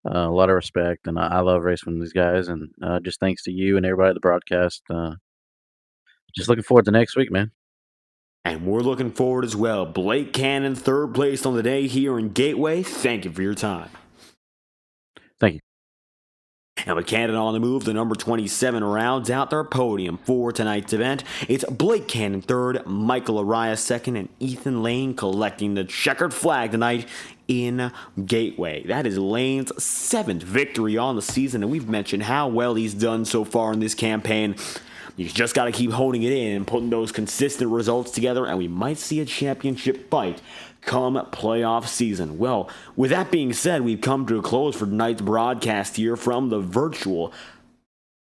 a lot of respect. And I love racing with these guys. And just thanks to you and everybody at the broadcast. Just looking forward to next week, man. And we're looking forward as well. Blake Cannon, third place on the day here in Gateway. Thank you for your time. Thank you. And with Cannon on the move, the number 27 rounds out their podium for tonight's event. It's Blake Cannon third, Michael Arias second, and Ethan Lane collecting the checkered flag tonight in Gateway. That is Lane's 7th victory on the season, and we've mentioned how well he's done so far in this campaign. You just got to keep honing it in and putting those consistent results together, and we might see a championship fight come playoff season. Well, with that being said, we've come to a close for tonight's broadcast here from the virtual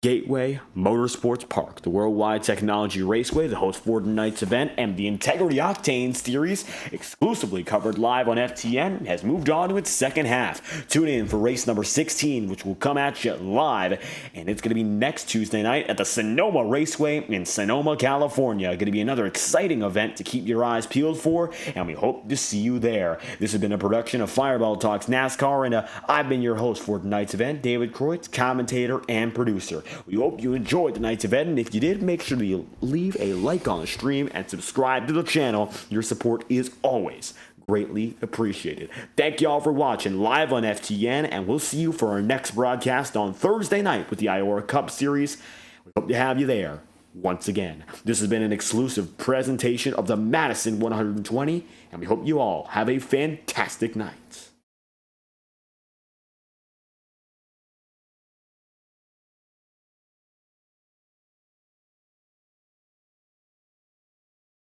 Gateway Motorsports Park, the Worldwide Technology Raceway, the host for tonight's event, and the Integrity Octane Series, exclusively covered live on FTN, has moved on to its second half. Tune in for race number 16, which will come at you live, and it's going to be next Tuesday night at the Sonoma Raceway in Sonoma, California. Going to be another exciting event to keep your eyes peeled for, and we hope to see you there. This has been a production of Fireball Talks NASCAR, and I've been your host for tonight's event, David Kreutz, commentator and producer. We hope you enjoyed tonight's event, and if you did, make sure to leave a like on the stream and subscribe to the channel. Your support is always greatly appreciated. Thank you all for watching live on FTN, and we'll see you for our next broadcast on Thursday night with the Iowa Cup Series. We hope to have you there once again. This has been an exclusive presentation of the Madison 120, and we hope you all have a fantastic night.